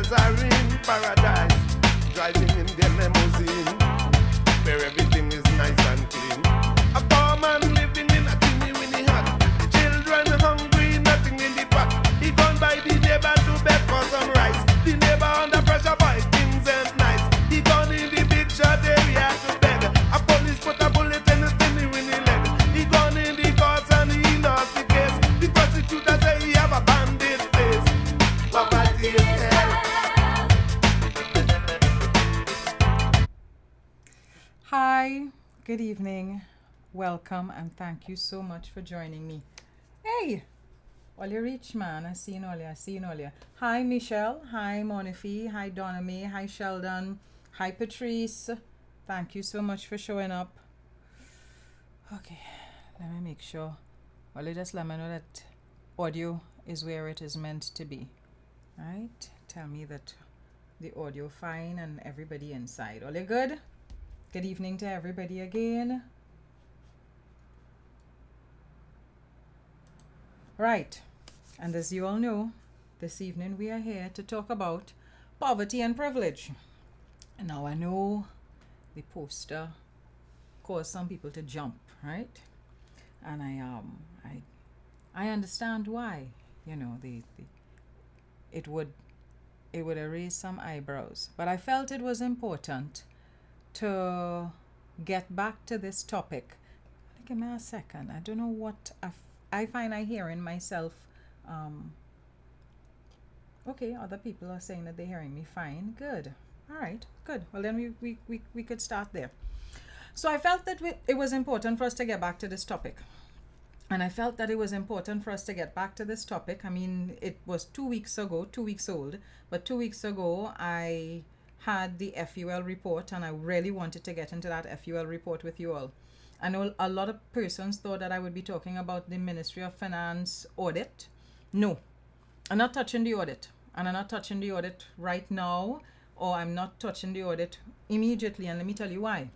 girls are in paradise, driving in their limousine, where everything is nice and clean. A poor man living in a teeny weeny hut, children hungry, nothing in the pot. He gone by the neighbor to beg for some rice. The neighbor under pressure, boy, things ain't nice. He gone in the big shot area to beg. A police put a bullet in his teeny weeny leg. He gone in the courts and he lost the case. The prosecutor say he have a bandit face. Poverty is hell. Hi, good evening, welcome, and thank you so much for joining me. Hey, all you rich man, I seen all you. Hi, Michelle. Hi, Monife. Hi, Donna May. Hi, Sheldon. Hi, Patrice. Thank you so much for showing up. Okay, let me make sure. Well, just let me know that audio is where it is meant to be. Right? Tell me that the audio fine and everybody inside. All you good? Good evening to everybody again. Right, and as you all know, this evening we are here to talk about poverty and privilege. Now I know the poster caused some people to jump, right? And I understand why. You know, it would raise some eyebrows, but I felt it was important to get back to this topic. Give me a second. I don't know what I find I hearing myself. Okay, other people are saying that they're hearing me fine. Good. All right, good. Well, then we could start there. So I felt that it was important for us to get back to this topic. And I felt that it was important for us to get back to this topic. I mean, it was 2 weeks ago, 2 weeks old, but 2 weeks ago I had the FUL report, and I really wanted to get into that FUL report with you all. I know a lot of persons thought that I would be talking about the Ministry of Finance audit. No, I'm not touching the audit, and I'm not touching the audit right now, or I'm not touching the audit immediately, and let me tell you why.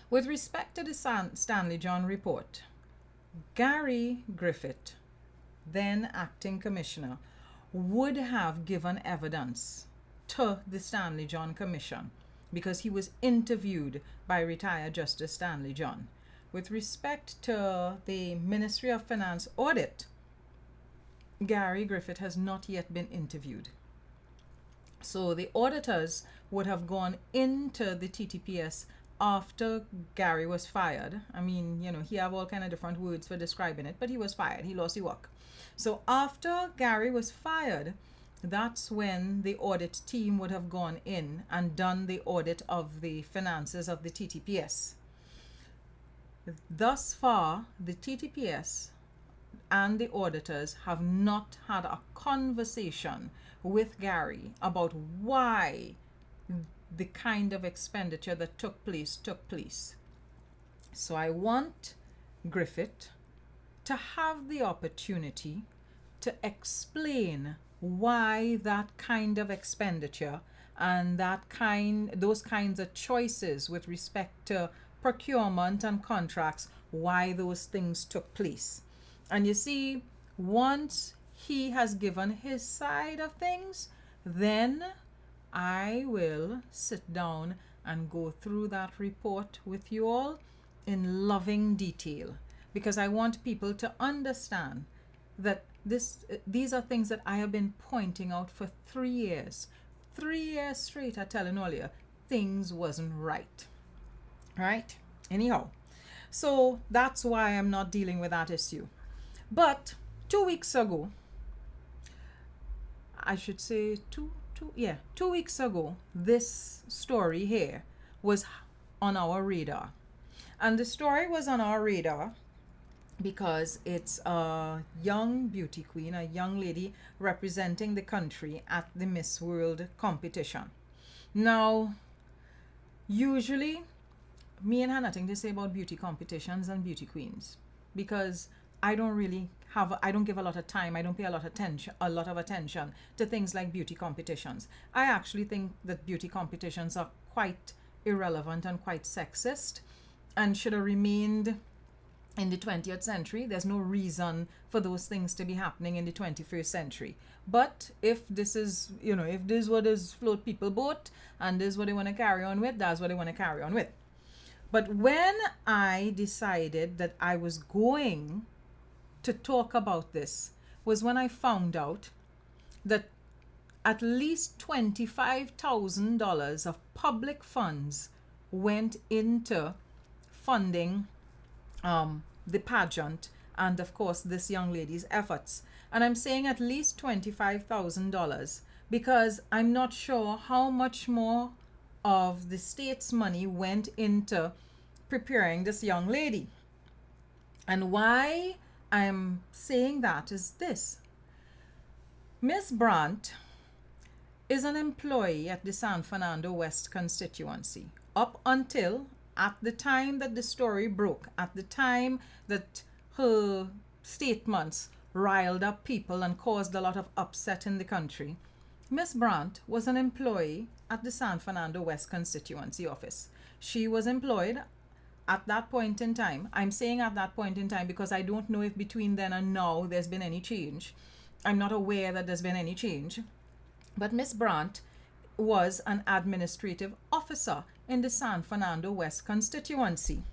With respect to the Stanley John report, Gary Griffith, then acting commissioner, would have given evidence to the Stanley John Commission because he was interviewed by retired Justice Stanley John. With respect to the Ministry of Finance audit, Gary Griffith has not yet been interviewed. So the auditors would have gone into the TTPS after Gary was fired. I mean, you know, he have all kind of different words for describing it, but he was fired. He lost his work. So after Gary was fired, that's when the audit team would have gone in and done the audit of the finances of the TTPS. Thus far, the TTPS and the auditors have not had a conversation with Gary about why the kind of expenditure that took place. So I want Griffith to have the opportunity to explain why that kind of expenditure and those kinds of choices with respect to procurement and contracts, why those things took place. And you see, once he has given his side of things, then I will sit down and go through that report with you all in loving detail, because I want people to understand that these are things that I have been pointing out for 3 years. 3 years straight, I'm telling all you, things wasn't right. Right? Anyhow, so that's why I'm not dealing with that issue. But 2 weeks ago, I should say 2 weeks ago, this story here was on our radar. And the story was on our radar because it's a young beauty queen, a young lady representing the country at the Miss World competition. Now, usually, me and her nothing to say about beauty competitions and beauty queens, because I don't give a lot of time, I don't pay a lot of attention to things like beauty competitions. I actually think that beauty competitions are quite irrelevant and quite sexist and should have remained in the 20th century. There's no reason for those things to be happening in the 21st century. But if this is, if this is what is float people boat and this is what they want to carry on with, that's what they want to carry on with. But when I decided that I was going to talk about this was when I found out that at least $25,000 of public funds went into funding the pageant and, of course, this young lady's efforts. And I'm saying at least $25,000 because I'm not sure how much more of the state's money went into preparing this young lady. And why I'm saying that is this. Miss Brandt is an employee at the San Fernando West constituency up until at the time that the story broke, at the time that her statements riled up people and caused a lot of upset in the country. Miss Brandt was an employee at the San Fernando West constituency office. She was employed at that point in time. I'm saying at that point in time because I don't know if between then and now there's been any change. I'm not aware that there's been any change. But Miss Brandt was an administrative officer in the San Fernando West constituency.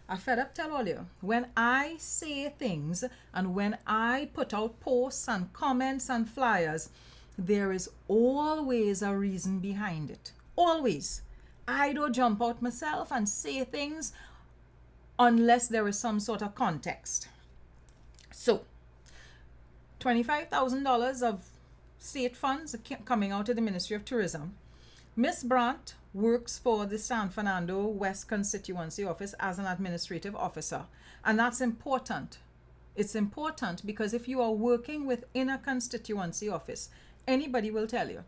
I fed up tell all you, when I say things and when I put out posts and comments and flyers, there is always a reason behind it. Always. I don't jump out myself and say things unless there is some sort of context. So, $25,000 of state funds coming out of the Ministry of Tourism. Miss Brandt works for the San Fernando West constituency office as an administrative officer. And that's important. It's important because if you are working within a constituency office, anybody will tell you,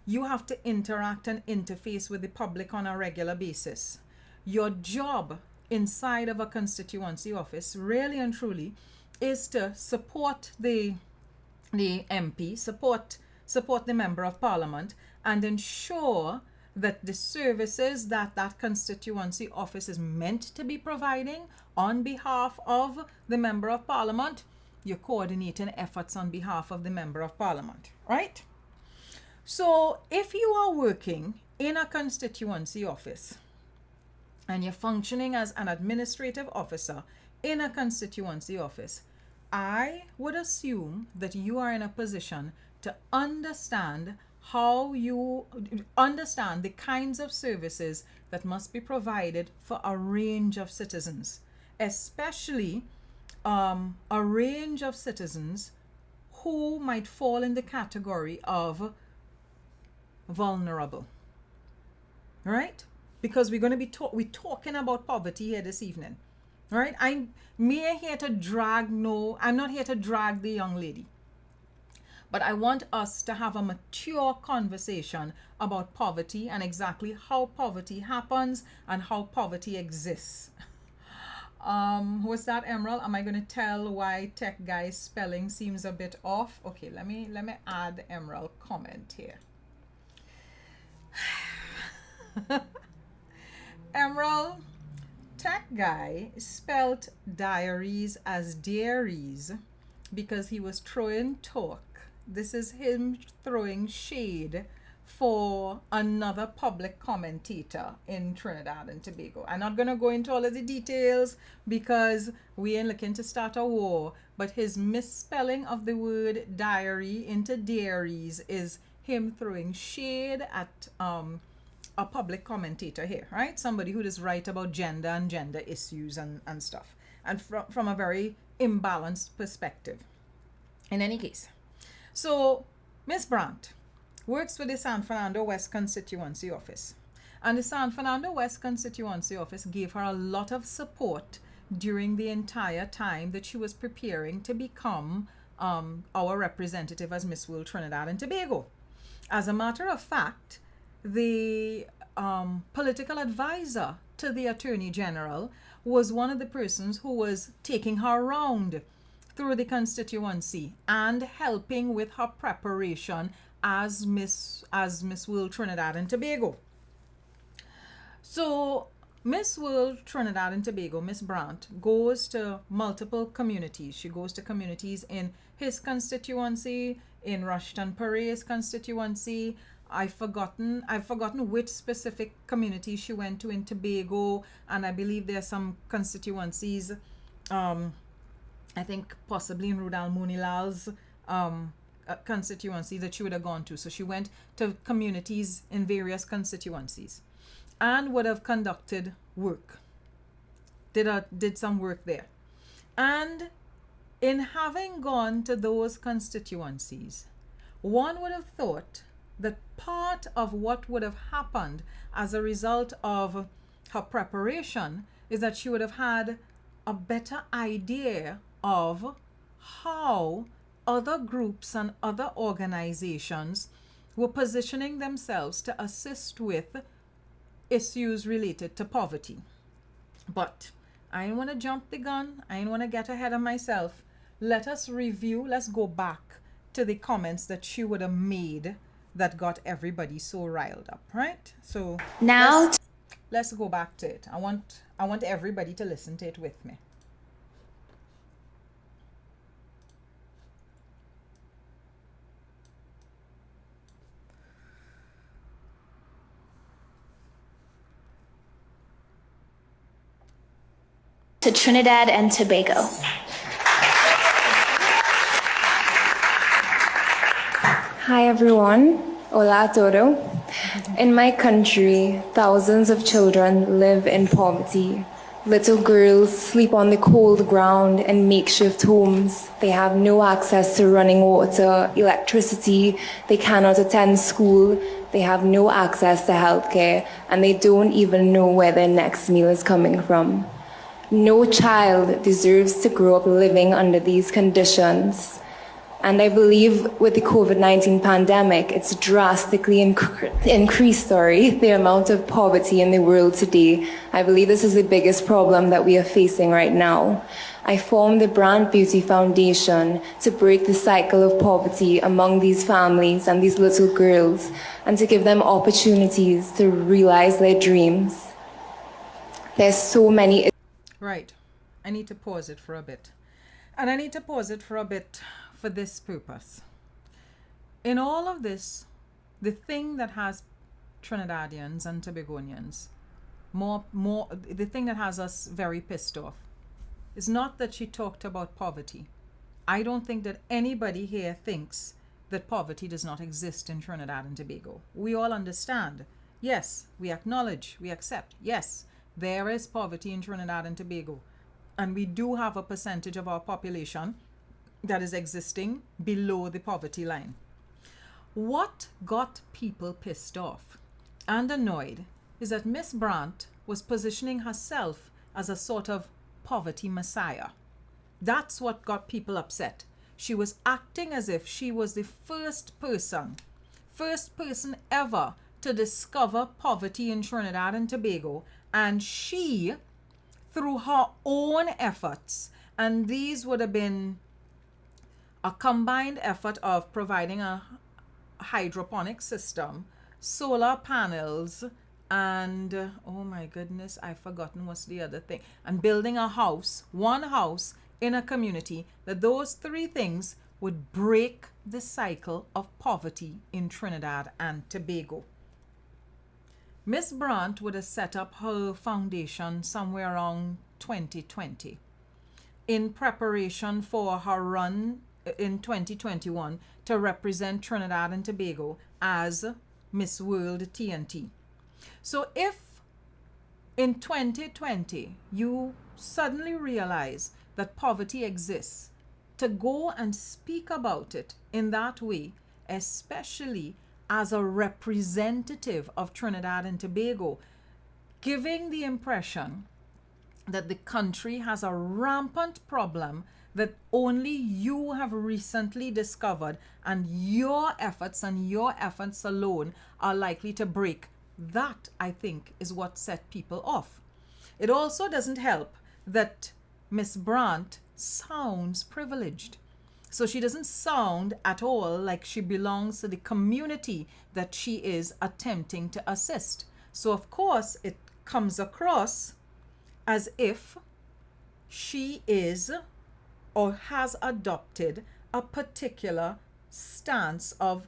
you have to interact and interface with the public on a regular basis. Your job inside of a constituency office, really and truly, is to support the MP, support the member of parliament, and ensure that the services that constituency office is meant to be providing on behalf of the member of parliament, you're coordinating efforts on behalf of the member of parliament, right? So if you are working in a constituency office and you're functioning as an administrative officer in a constituency office, I would assume that you are in a position to understand the kinds of services that must be provided for a range of citizens, especially a range of citizens who might fall in the category of vulnerable, right? Because we're going to be we're talking about poverty here this evening, right? I'm not here to drag the young lady, but I want us to have a mature conversation about poverty and exactly how poverty happens and how poverty exists. What's that, Emerald? Am I going to tell why Tech Guy's spelling seems a bit off? Okay, let me add Emerald comment here. Emerald, Tech Guy spelt diaries as dairies because he was throwing talk. This is him throwing shade for another public commentator in Trinidad and Tobago. I'm not going to go into all of the details because we ain't looking to start a war, but his misspelling of the word diary into dairies is him throwing shade at a public commentator here, right? Somebody who does write about gender and gender issues and stuff, and from a very imbalanced perspective. In any case, so Miss Brandt works for the San Fernando West constituency office, and the San Fernando West constituency office gave her a lot of support during the entire time that she was preparing to become our representative as Miss World Trinidad and Tobago. As a matter of fact, the political advisor to the Attorney General was one of the persons who was taking her around through the constituency and helping with her preparation as Miss World Trinidad and Tobago. So Miss World Trinidad and Tobago, Miss Brandt, goes to multiple communities. She goes to communities in his constituency, in Rushton Pare's constituency. I've forgotten which specific community she went to in Tobago, and I believe there are some constituencies, I think possibly in Rudal Munilal's constituency that she would have gone to. So she went to communities in various constituencies and would have conducted work, did some work there. And in having gone to those constituencies, one would have thought that part of what would have happened as a result of her preparation is that she would have had a better idea of how other groups and other organizations were positioning themselves to assist with issues related to poverty. But I don't want to jump the gun. I don't want to get ahead of myself. Let us review. Let's go back to the comments that she would have made that got everybody so riled up, right? So now let's go back to it. I want everybody to listen to it with me. to Trinidad and Tobago. Hi everyone, hola a todo. In my country, thousands of children live in poverty. Little girls sleep on the cold ground in makeshift homes. They have no access to running water, electricity. They cannot attend school. They have no access to healthcare, and they don't even know where their next meal is coming from. No child deserves to grow up living under these conditions. And I believe with the COVID-19 pandemic, it's drastically increased the amount of poverty in the world today. I believe this is the biggest problem that we are facing right now. I formed the Brandt Beauty Foundation to break the cycle of poverty among these families and these little girls, and to give them opportunities to realize their dreams. There's so many... Right. I need to pause it for a bit. And I need to pause it for a bit for this purpose. In all of this, the thing that has Trinidadians and Tobagonians the thing that has us very pissed off is not that she talked about poverty. I don't think that anybody here thinks that poverty does not exist in Trinidad and Tobago. We all understand. Yes, we acknowledge, we accept. Yes, there is poverty in Trinidad and Tobago. And we do have a percentage of our population that is existing below the poverty line. What got people pissed off and annoyed is that Miss Brandt was positioning herself as a sort of poverty messiah. That's what got people upset. She was acting as if she was the first person ever to discover poverty in Trinidad and Tobago, and she, through her own efforts, and these would have been a combined effort of providing a hydroponic system, solar panels, and oh my goodness, I've forgotten what's the other thing, and building a house, one house in a community, that those three things would break the cycle of poverty in Trinidad and Tobago. Miss Brandt would have set up her foundation somewhere around 2020 in preparation for her run in 2021 to represent Trinidad and Tobago as Miss World TNT. So if in 2020 you suddenly realize that poverty exists, to go and speak about it in that way, especially as a representative of Trinidad and Tobago, giving the impression that the country has a rampant problem that only you have recently discovered, and your efforts alone are likely to break. That, I think, is what set people off. It also doesn't help that Miss Brandt sounds privileged. So she doesn't sound at all like she belongs to the community that she is attempting to assist. So of course it comes across as if she is or has adopted a particular stance of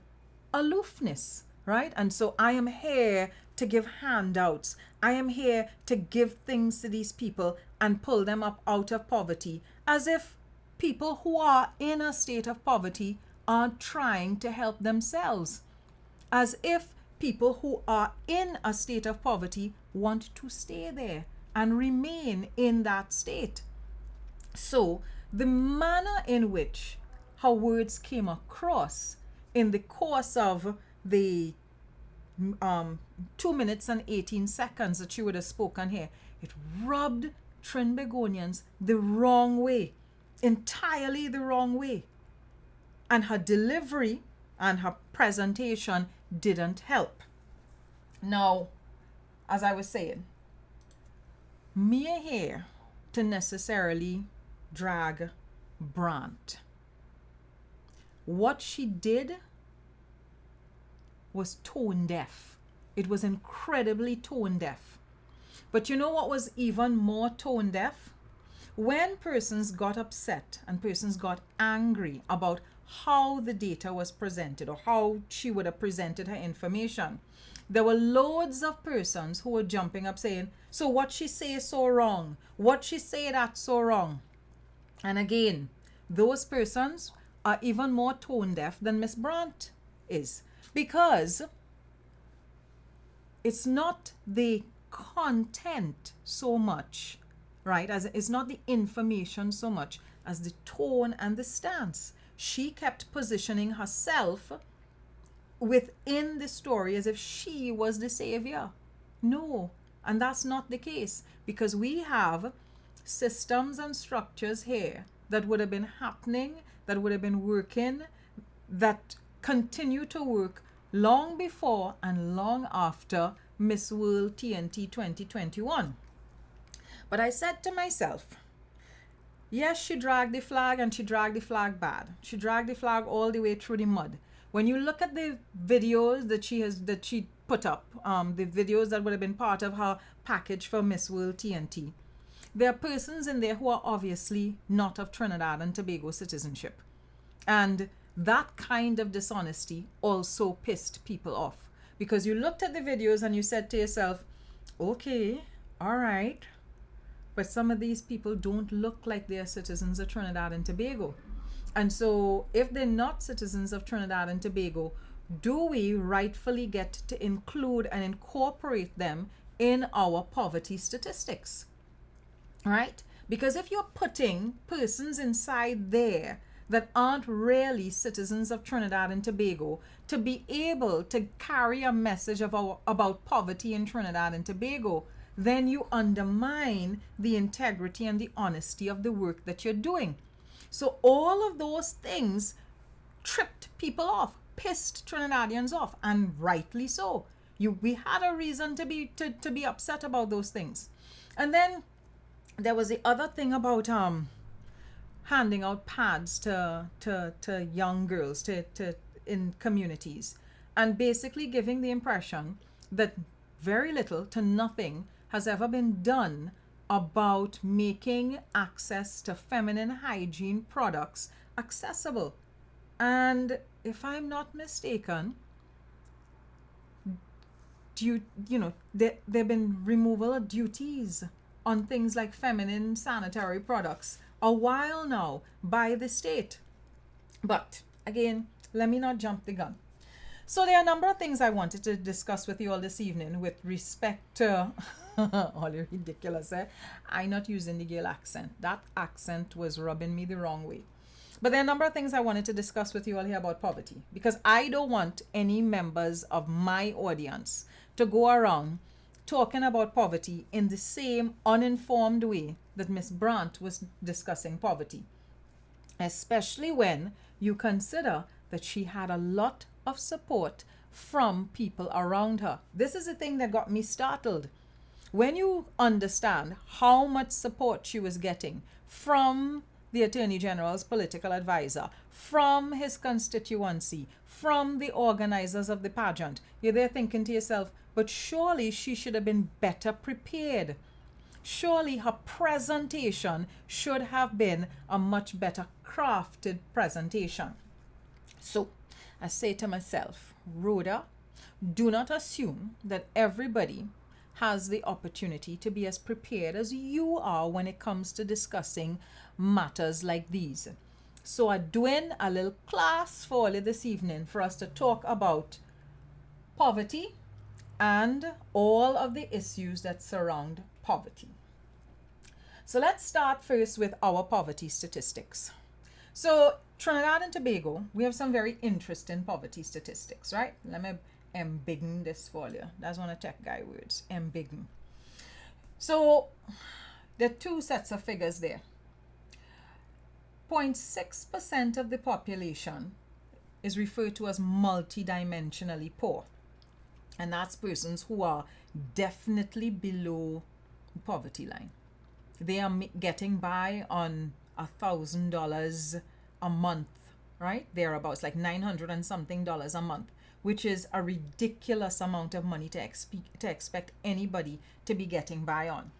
aloofness, right? And so I am here to give handouts. I am here to give things to these people and pull them up out of poverty, as if people who are in a state of poverty aren't trying to help themselves, as if people who are in a state of poverty want to stay there and remain in that state. So the manner in which her words came across in the course of the 2 minutes and 18 seconds that she would have spoken here, it rubbed Trinbagonians the wrong way, entirely the wrong way. And her delivery and her presentation didn't help. Now, as I was saying, me here to necessarily drag Brandt. What she did was tone deaf. It was incredibly tone deaf. But you know what was even more tone deaf? When persons got upset and persons got angry about how the data was presented or how she would have presented her information, there were loads of persons who were jumping up saying, so what she say is so wrong. What she say that's so wrong. And again, those persons are even more tone deaf than Miss Brandt is, because it's not the content so much, right? As it's not the information so much as the tone and the stance. She kept positioning herself within the story as if she was the savior. No, and that's not the case, because we have systems and structures here that would have been happening, that would have been working, that continue to work long before and long after Miss World TNT 2021. But I said to myself, yes, she dragged the flag, and she dragged the flag bad. She dragged the flag all the way through the mud. When you look at the videos that she put up, the videos that would have been part of her package for Miss World TNT, there are persons in there who are obviously not of Trinidad and Tobago citizenship. And that kind of dishonesty also pissed people off, because you looked at the videos and you said to yourself, okay, all right, but some of these people don't look like they're citizens of Trinidad and Tobago. And so if they're not citizens of Trinidad and Tobago, do we rightfully get to include and incorporate them in our poverty statistics? Right? Because if you're putting persons inside there that aren't really citizens of Trinidad and Tobago to be able to carry a message about poverty in Trinidad and Tobago, then you undermine the integrity and the honesty of the work that you're doing. So all of those things tripped people off, pissed Trinidadians off, and rightly so. We had a reason to be upset about those things. And then there was the other thing about handing out pads to young girls to in communities, and basically giving the impression that very little to nothing has ever been done about making access to feminine hygiene products accessible. And if I'm not mistaken, there have been removal of duties on things like feminine sanitary products a while now by the state. But again, let me not jump the gun. So there are a number of things I wanted to discuss with you all this evening with respect to all the ridiculous, I not using the Gael accent. That accent was rubbing me the wrong way. But there are a number of things I wanted to discuss with you all here about poverty, because I don't want any members of my audience to go around talking about poverty in the same uninformed way that Miss Brandt was discussing poverty, especially when you consider that she had a lot of support from people around her. This is the thing that got me startled. When you understand how much support she was getting from the Attorney General's political advisor, from his constituency, from the organizers of the pageant, you're there thinking to yourself, but surely she should have been better prepared. Surely her presentation should have been a much better crafted presentation. So I say to myself, Rhoda, do not assume that everybody has the opportunity to be as prepared as you are when it comes to discussing matters like these. So I'm doing a little class for you this evening for us to talk about poverty and all of the issues that surround poverty. So let's start first with our poverty statistics. So Trinidad and Tobago, we have some very interesting poverty statistics, right? Let me embiggen this for you. That's one of tech guy words, embiggen. So there are two sets of figures there. 0.6% of the population is referred to as multidimensionally poor. And that's persons who are definitely below the poverty line. They are getting by on $1,000 a month, right? Thereabouts, like $900 and something a month, which is a ridiculous amount of money to expect anybody to be getting by on.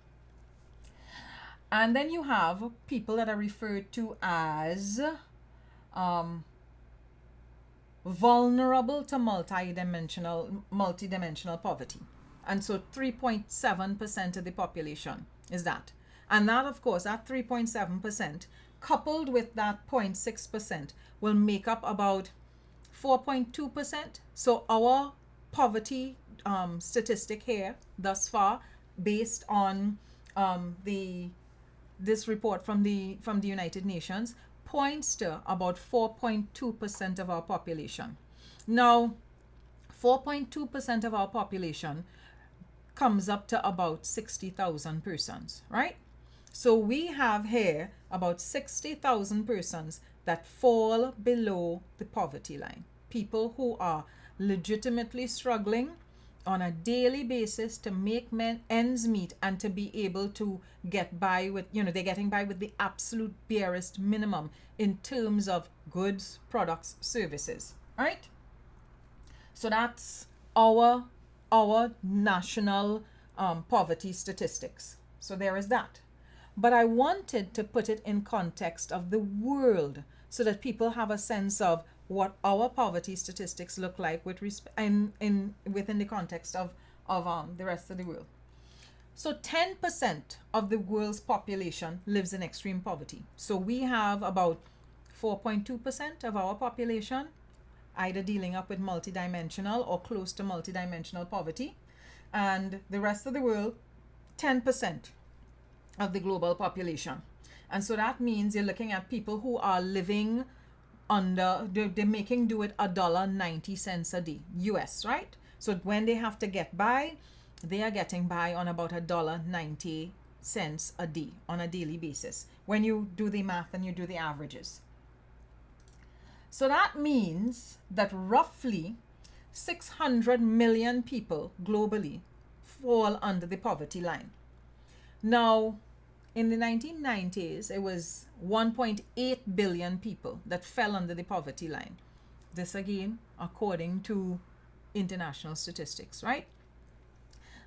And then you have people that are referred to as vulnerable to multidimensional poverty. And so 3.7% of the population is that. And that, of course, that 3.7% coupled with that 0.6% will make up about 4.2%. So our poverty statistic here thus far, based on this report from the United Nations, points to about 4.2% of our population. Now, 4.2% of our population comes up to about 60,000 persons, right? So we have here about 60,000 persons that fall below the poverty line. People who are legitimately struggling on a daily basis to make ends meet and to be able to get by with, they're getting by with the absolute barest minimum in terms of goods, products, services, right? So that's our national poverty statistics. So there is that. But I wanted to put it in context of the world so that people have a sense of what our poverty statistics look like with within the context of the rest of the world. So 10% of the world's population lives in extreme poverty. So we have about 4.2% of our population either dealing up with multidimensional or close to multidimensional poverty. And the rest of the world, 10% of the global population. And so that means you're looking at people who are living under, they're making do with $1.90 a day, US, right? So when they have to get by, they are getting by on about $1.90 a day on a daily basis when you do the math and you do the averages. So that means that roughly 600 million people globally fall under the poverty line. Now, in the 1990s, it was 1.8 billion people that fell under the poverty line. This again, according to international statistics, right?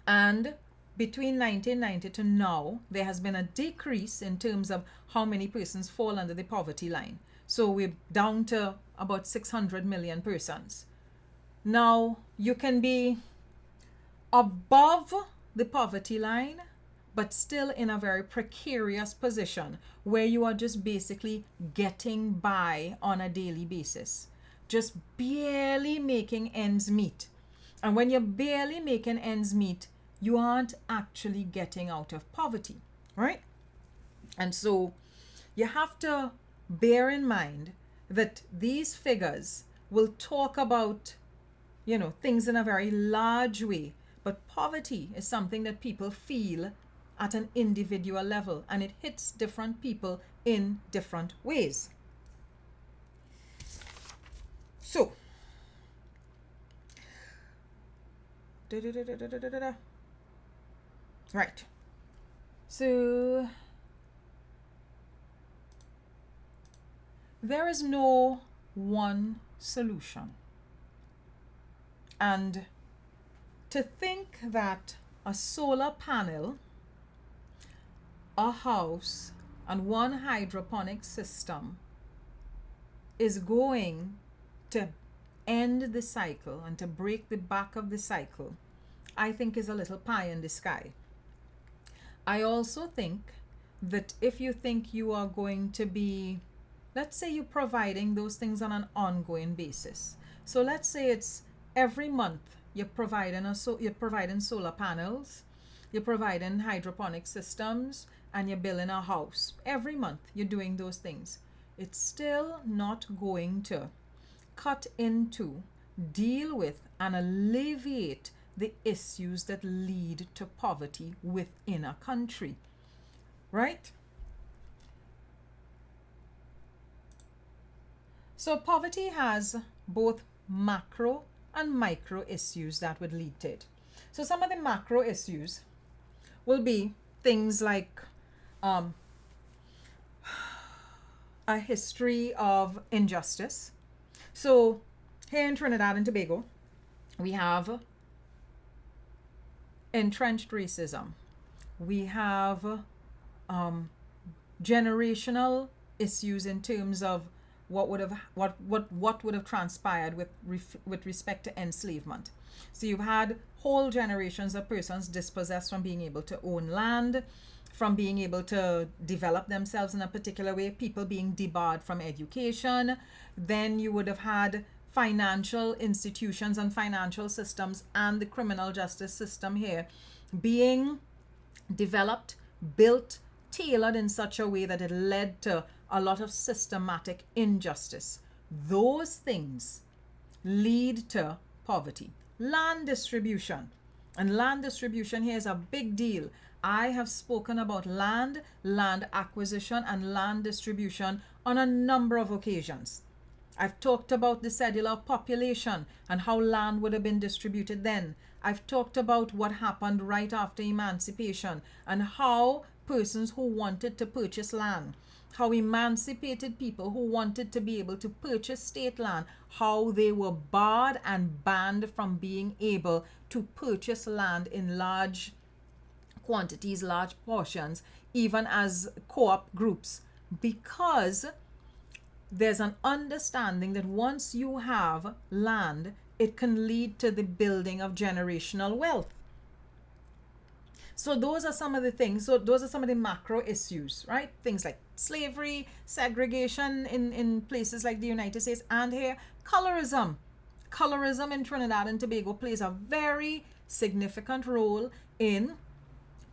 And between 1990 to now, there has been a decrease in terms of how many persons fall under the poverty line. So we're down to about 600 million persons. Now, you can be above the poverty line, but still in a very precarious position where you are just basically getting by on a daily basis, just barely making ends meet. And when you're barely making ends meet, you aren't actually getting out of poverty, right? And so you have to bear in mind that these figures will talk about, things in a very large way, but poverty is something that people feel at an individual level, and it hits different people in different ways. So, right. So, there is no one solution. And To think that a solar panel, a house, and one hydroponic system is going to end the cycle and to break the back of the cycle, I think is a little pie in the sky. I also think that if you think you are going to be, let's say you're providing those things on an ongoing basis. So let's say it's every month you're providing solar panels, you're providing hydroponic systems, and you're building a house. Every month you're doing those things. It's still not going to cut into, deal with, and alleviate the issues that lead to poverty within a country, right? So poverty has both macro and micro issues that would lead to it. So some of the macro issues will be things like a history of injustice. So here in Trinidad and Tobago, we have entrenched racism. We have generational issues in terms of what would have transpired with respect to enslavement. So you've had whole generations of persons dispossessed from being able to own land, from being able to develop themselves in a particular way, people being debarred from education. Then you would have had financial institutions and financial systems and the criminal justice system here being developed, built, tailored in such a way that it led to a lot of systematic injustice. Those things lead to poverty. Land distribution. And land distribution here is a big deal. I have spoken about land acquisition, and land distribution on a number of occasions. I've talked about the cellular population and how land would have been distributed then. I've talked about what happened right after emancipation and how persons who wanted to purchase land, how emancipated people who wanted to be able to purchase state land, how they were barred and banned from being able to purchase land in large quantities, large portions, even as co-op groups, because there's an understanding that once you have land, it can lead to the building of generational wealth. So those are some of the things. So those are some of the macro issues, right? Things like slavery, segregation in places like the United States, and here, colorism. Colorism in Trinidad and Tobago plays a very significant role in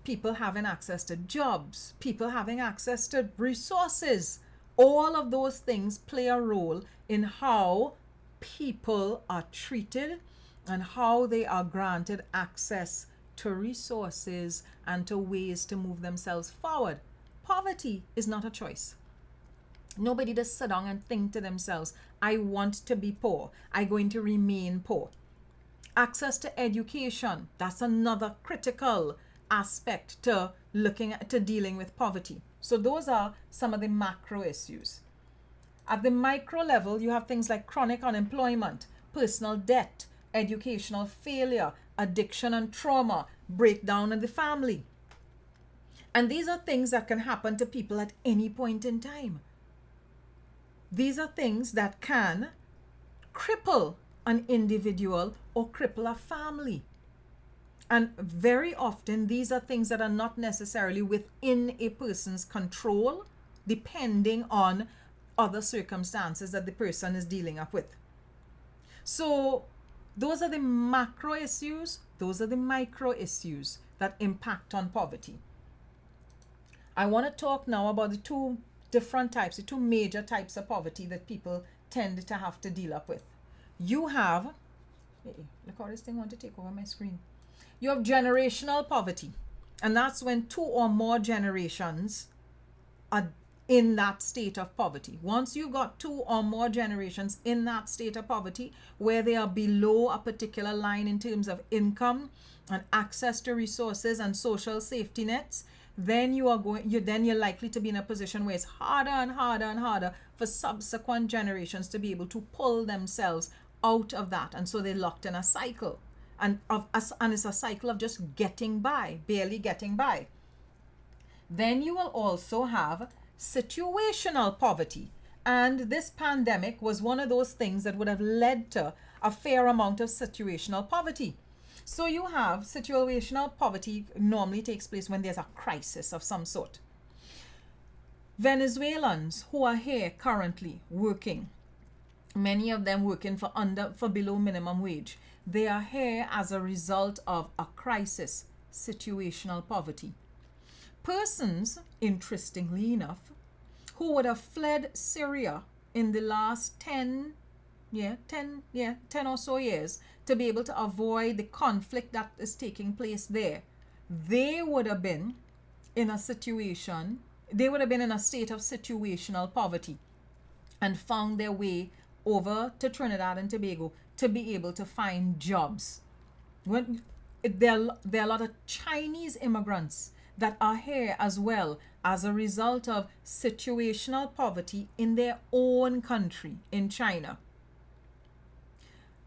people having access to jobs, people having access to resources. All of those things play a role in how people are treated and how they are granted access to resources and to ways to move themselves forward. Poverty is not a choice. Nobody just sit down and think to themselves, I want to be poor. I'm going to remain poor. Access to education, that's another critical aspect to dealing with poverty. So those are some of the macro issues. At the micro level, you have things like chronic unemployment, personal debt, educational failure, addiction and trauma, breakdown in the family. And these are things that can happen to people at any point in time. These are things that can cripple an individual or cripple a family. And very often, these are things that are not necessarily within a person's control, depending on other circumstances that the person is dealing up with. So those are the macro issues. Those are the micro issues that impact on poverty. I want to talk now about the two different types, the two major types of poverty that people tend to have to deal up with. You have, look how this thing wants to take over my screen. You have generational poverty, and that's when two or more generations are in that state of poverty. Once you've got two or more generations in that state of poverty, where they are below a particular line in terms of income and access to resources and social safety nets, then you're likely to be in a position where it's harder and harder and harder for subsequent generations to be able to pull themselves out of that, and so they're locked in a cycle. and it's a cycle of just getting by, barely getting by. Then you will also have situational poverty. And this pandemic was one of those things that would have led to a fair amount of situational poverty. So you have situational poverty normally takes place when there's a crisis of some sort. Venezuelans who are here currently working, many of them working for below minimum wage, they are here as a result of a crisis, situational poverty. Persons, interestingly enough, who would have fled Syria in the last 10 or so years to be able to avoid the conflict that is taking place there, they would have been in a state of situational poverty and found their way over to Trinidad and Tobago to be able to find jobs. There are a lot of Chinese immigrants that are here as well as a result of situational poverty in their own country, in China.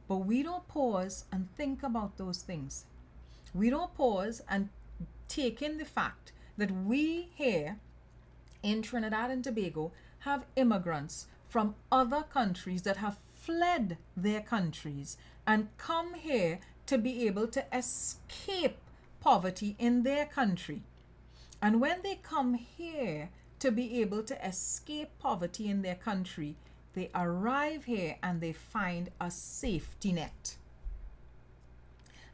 But we don't pause and think about those things. We don't pause and take in the fact that we here in Trinidad and Tobago have immigrants from other countries that have fled their countries and come here to be able to escape poverty in their country. And when they come here to be able to escape poverty in their country, they arrive here and they find a safety net.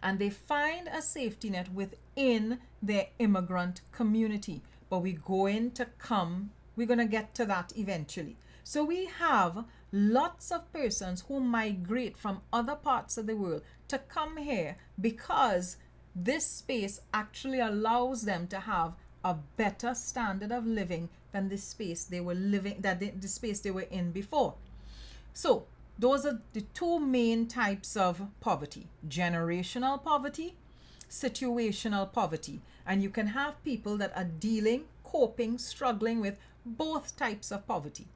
And they find a safety net within their immigrant community. But we're going to get to that eventually. So we have lots of persons who migrate from other parts of the world to come here because this space actually allows them to have a better standard of living than the space they were in before. So those are the two main types of poverty: generational poverty, situational poverty. And you can have people that are coping, struggling with both types of poverty.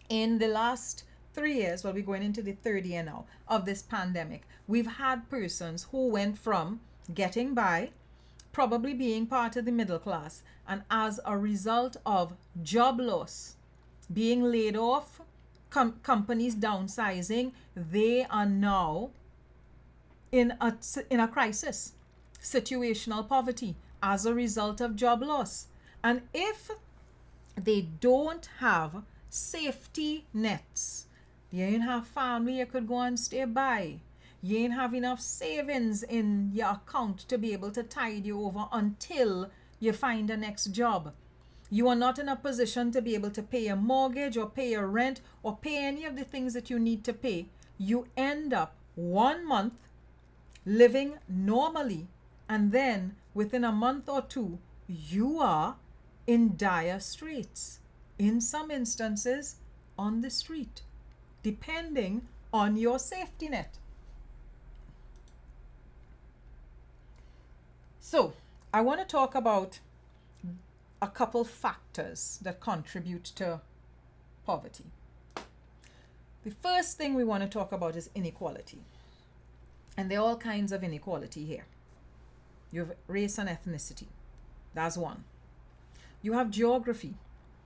In the last 3 years, we're going into the third year now of this pandemic, we've had persons who went from getting by, probably being part of the middle class, and as a result of job loss, being laid off, companies downsizing, they are now in a crisis, situational poverty as a result of job loss. And if they don't have safety nets, you ain't have family you could go and stay by, you ain't have enough savings in your account to be able to tide you over until you find the next job. You are not in a position to be able to pay a mortgage or pay a rent or pay any of the things that you need to pay. You end up 1 month living normally, and then within a month or two, you are in dire straits. In some instances, on the street, depending on your safety net. So, I want to talk about a couple factors that contribute to poverty. The first thing we want to talk about is inequality. And there are all kinds of inequality here. You have race and ethnicity. That's one. You have geography,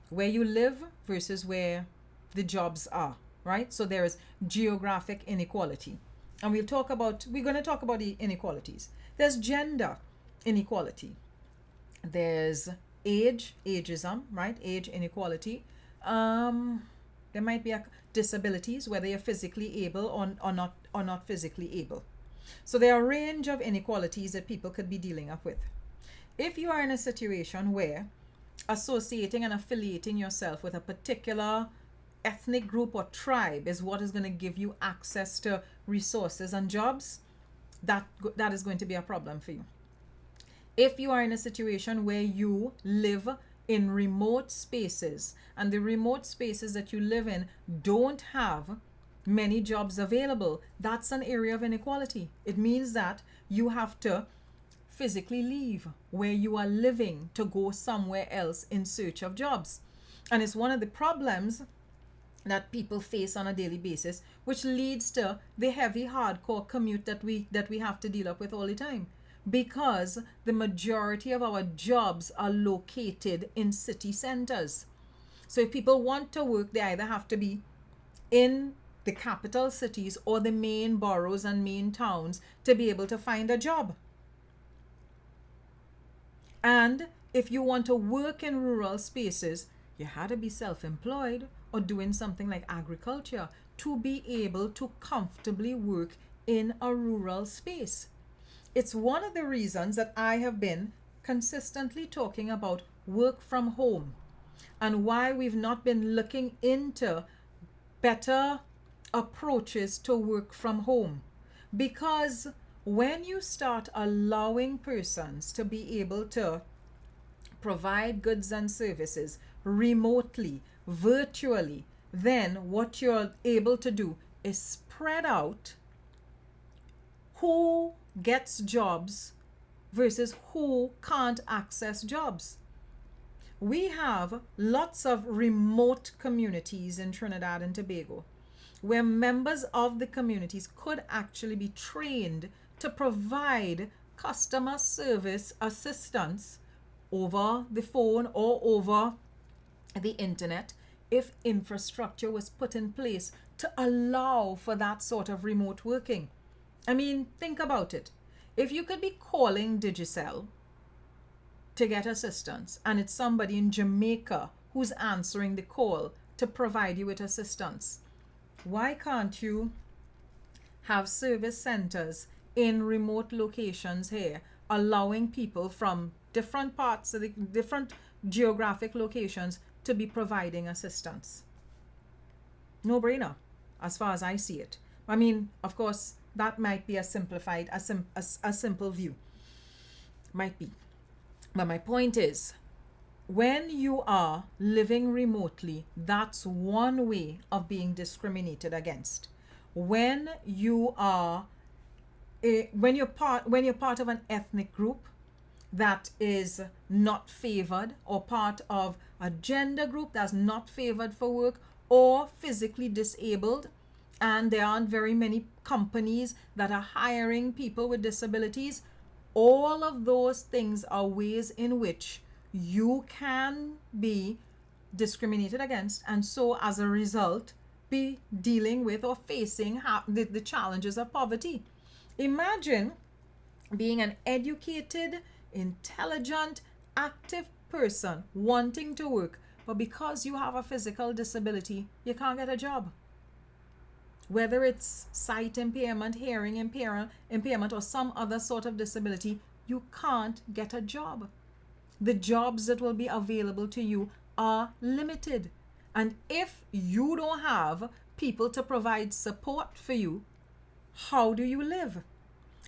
where you live versus where the jobs are, right? So there is geographic inequality. And we're going to talk about the inequalities. There's gender inequality. There's ageism, right? Age inequality. There might be disabilities, whether you're physically able or not physically able. So there are a range of inequalities that people could be dealing up with. If you are in a situation where associating and affiliating yourself with a particular ethnic group or tribe is what is going to give you access to resources and jobs, that is going to be a problem for you. If you are in a situation where you live in remote spaces and the remote spaces that you live in don't have many jobs available, that's an area of inequality. It means that you have to physically leave where you are living to go somewhere else in search of jobs. And it's one of the problems that people face on a daily basis, which leads to the heavy hardcore commute that we have to deal up with all the time, because the majority of our jobs are located in city centers. So if people want to work, they either have to be in the capital cities or the main boroughs and main towns to be able to find a job. And if you want to work in rural spaces, you had to be self-employed or doing something like agriculture to be able to comfortably work in a rural space. It's one of the reasons that I have been consistently talking about work from home and why we've not been looking into better approaches to work from home. Because when you start allowing persons to be able to provide goods and services remotely, virtually, then what you're able to do is spread out who gets jobs versus who can't access jobs. We have lots of remote communities in Trinidad and Tobago where members of the communities could actually be trained to provide customer service assistance over the phone or over the internet if infrastructure was put in place to allow for that sort of remote working. I mean, think about it. If you could be calling Digicel to get assistance and it's somebody in Jamaica who's answering the call to provide you with assistance, why can't you have service centers in remote locations here, allowing people from different parts of the different geographic locations to be providing assistance? No brainer, as far as I see it. I mean, of course, that might be a simplified, a simple view. Might be. But my point is, when you are living remotely, that's one way of being discriminated against. When you are when you're part of an ethnic group that is not favored, or part of a gender group that's not favored for work, or physically disabled, and there aren't very many companies that are hiring people with disabilities, all of those things are ways in which you can be discriminated against, and so as a result be dealing with or facing the challenges of poverty. Imagine being an educated, intelligent, active person wanting to work, but because you have a physical disability, you can't get a job. Whether it's sight impairment, hearing impairment, or some other sort of disability, you can't get a job. The jobs that will be available to you are limited. And if you don't have people to provide support for you, how do you live?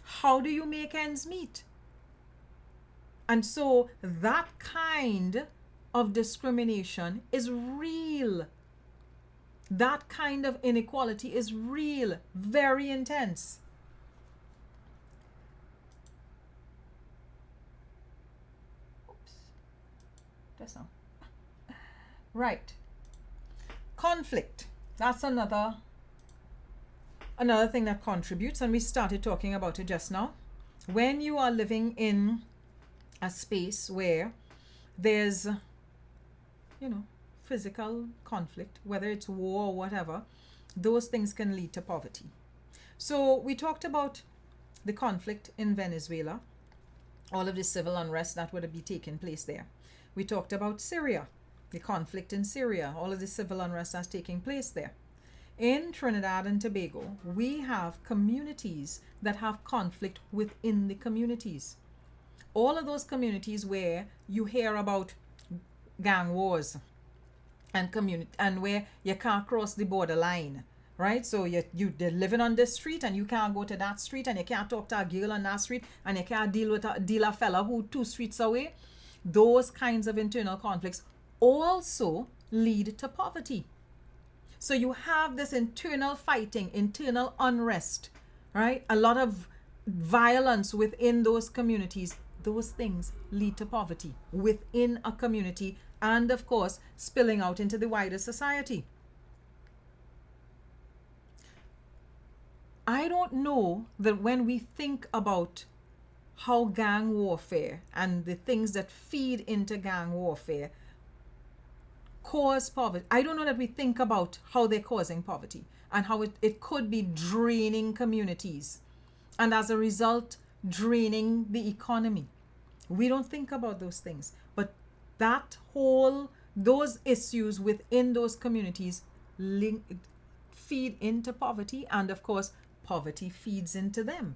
How do you make ends meet? And so that kind of discrimination is real. That kind of inequality is real, very intense. Oops. Just now. Right. Conflict. That's another thing that contributes, and we started talking about it just now. When you are living in a space where there's, physical conflict, whether it's war or whatever, those things can lead to poverty. So we talked about the conflict in Venezuela, all of the civil unrest that would be taking place there. We talked about Syria, the conflict in Syria, all of the civil unrest that's taking place there. In Trinidad and Tobago, we have communities that have conflict within the communities. All of those communities where you hear about gang wars and where you can't cross the borderline, right? So they're living on this street and you can't go to that street, and you can't talk to a girl on that street, and you can't deal with a fella who 2 streets away. Those kinds of internal conflicts also lead to poverty. So you have this internal fighting, internal unrest, right? A lot of violence within those communities. Those things lead to poverty within a community, and of course spilling out into the wider society. I don't know that when we think about how gang warfare and the things that feed into gang warfare cause poverty, I don't know that we think about how they're causing poverty and how it could be draining communities and as a result draining the economy. We don't think about those things, but those issues within those communities feed into poverty, and of course poverty feeds into them,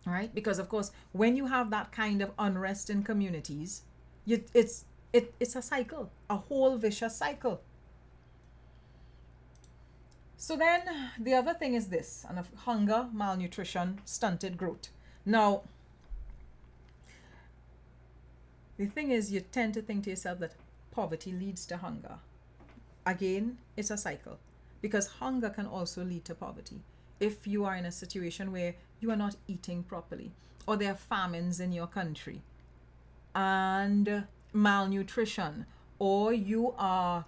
right? Because of course when you have that kind of unrest in communities, it's a cycle, a whole vicious cycle. So then the other thing is this, and of hunger, malnutrition, stunted growth. Now the thing is, you tend to think to yourself that poverty leads to hunger. Again, it's a cycle, because hunger can also lead to poverty. If you are in a situation where you are not eating properly, or there are famines in your country, and malnutrition, or you are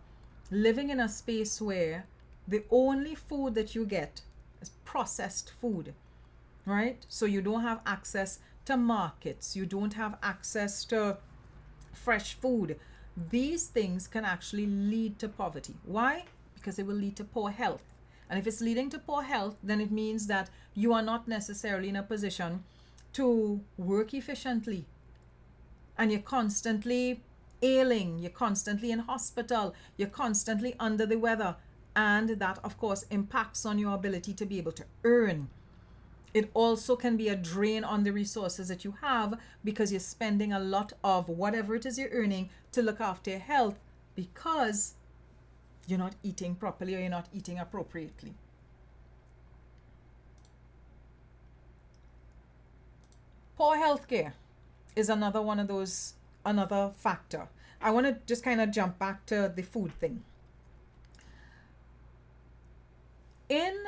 living in a space where the only food that you get is processed food, right? So you don't have access to markets, you don't have access to fresh food. These things can actually lead to poverty. Why? Because it will lead to poor health. And if it's leading to poor health, then it means that you are not necessarily in a position to work efficiently. And you're constantly ailing, you're constantly in hospital, you're constantly under the weather. And that, of course, impacts on your ability to be able to earn. It also can be a drain on the resources that you have, because you're spending a lot of whatever it is you're earning to look after your health, because you're not eating properly or you're not eating appropriately. Poor healthcare is another one of those, another factor. I want to just kind of jump back to the food thing. In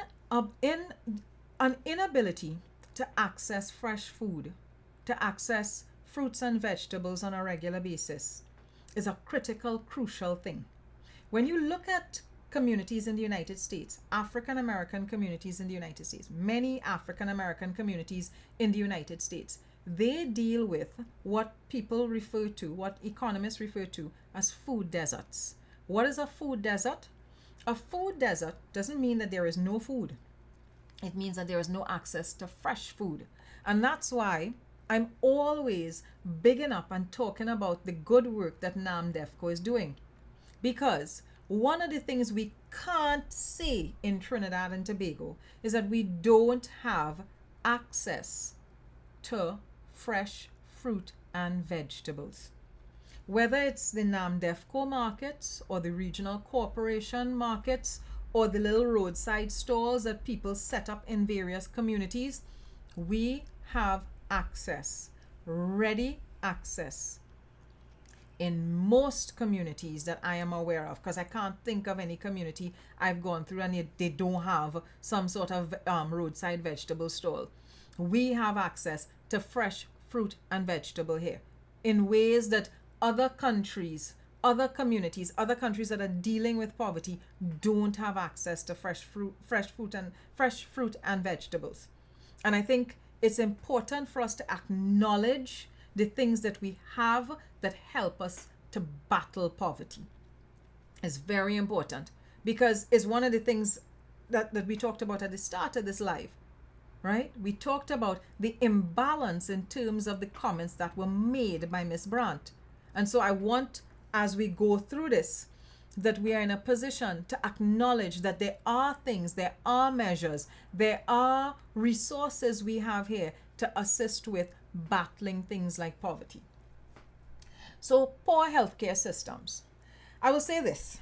an inability to access fresh food, to access fruits and vegetables on a regular basis, is a critical, crucial thing. When you look at communities in the United States, African American communities in the United States, many African American communities in the United States, they deal with what people refer to, what economists refer to as food deserts. What is a food desert? A food desert doesn't mean that there is no food. It means that there is no access to fresh food. And that's why I'm always bigging up and talking about the good work that NAMDEFCO is doing. Because one of the things we can't say in Trinidad and Tobago is that we don't have access to fresh fruit and vegetables. Whether it's the NAMDEFCO markets or the regional corporation markets or the little roadside stalls that people set up in various communities, we have access, ready access in most communities that I am aware of, because I can't think of any community I've gone through and they don't have some sort of roadside vegetable stall. We have access to fresh fruit and vegetable here in ways that other countries, other communities, other countries that are dealing with poverty don't have access to fresh fruit and vegetables. And I think it's important for us to acknowledge the things that we have that help us to battle poverty. It's very important, because it's one of the things that we talked about at the start of this live, right? We talked about the imbalance in terms of the comments that were made by Miss Brandt. And so I want, as we go through this, that we are in a position to acknowledge that there are things, there are measures, there are resources we have here to assist with battling things like poverty. So, poor healthcare systems. I will say this.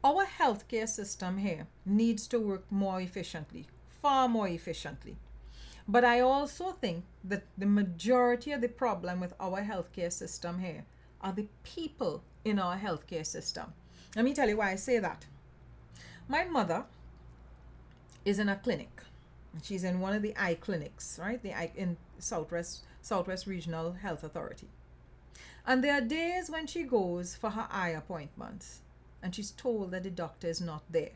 Our healthcare system here needs to work more efficiently, far more efficiently. But I also think that the majority of the problem with our healthcare system here are the people in our healthcare system. Let me tell you why I say that. My mother is in a clinic. She's in one of the eye clinics, right? In Southwest Regional Health Authority. And there are days when she goes for her eye appointments and she's told that the doctor is not there.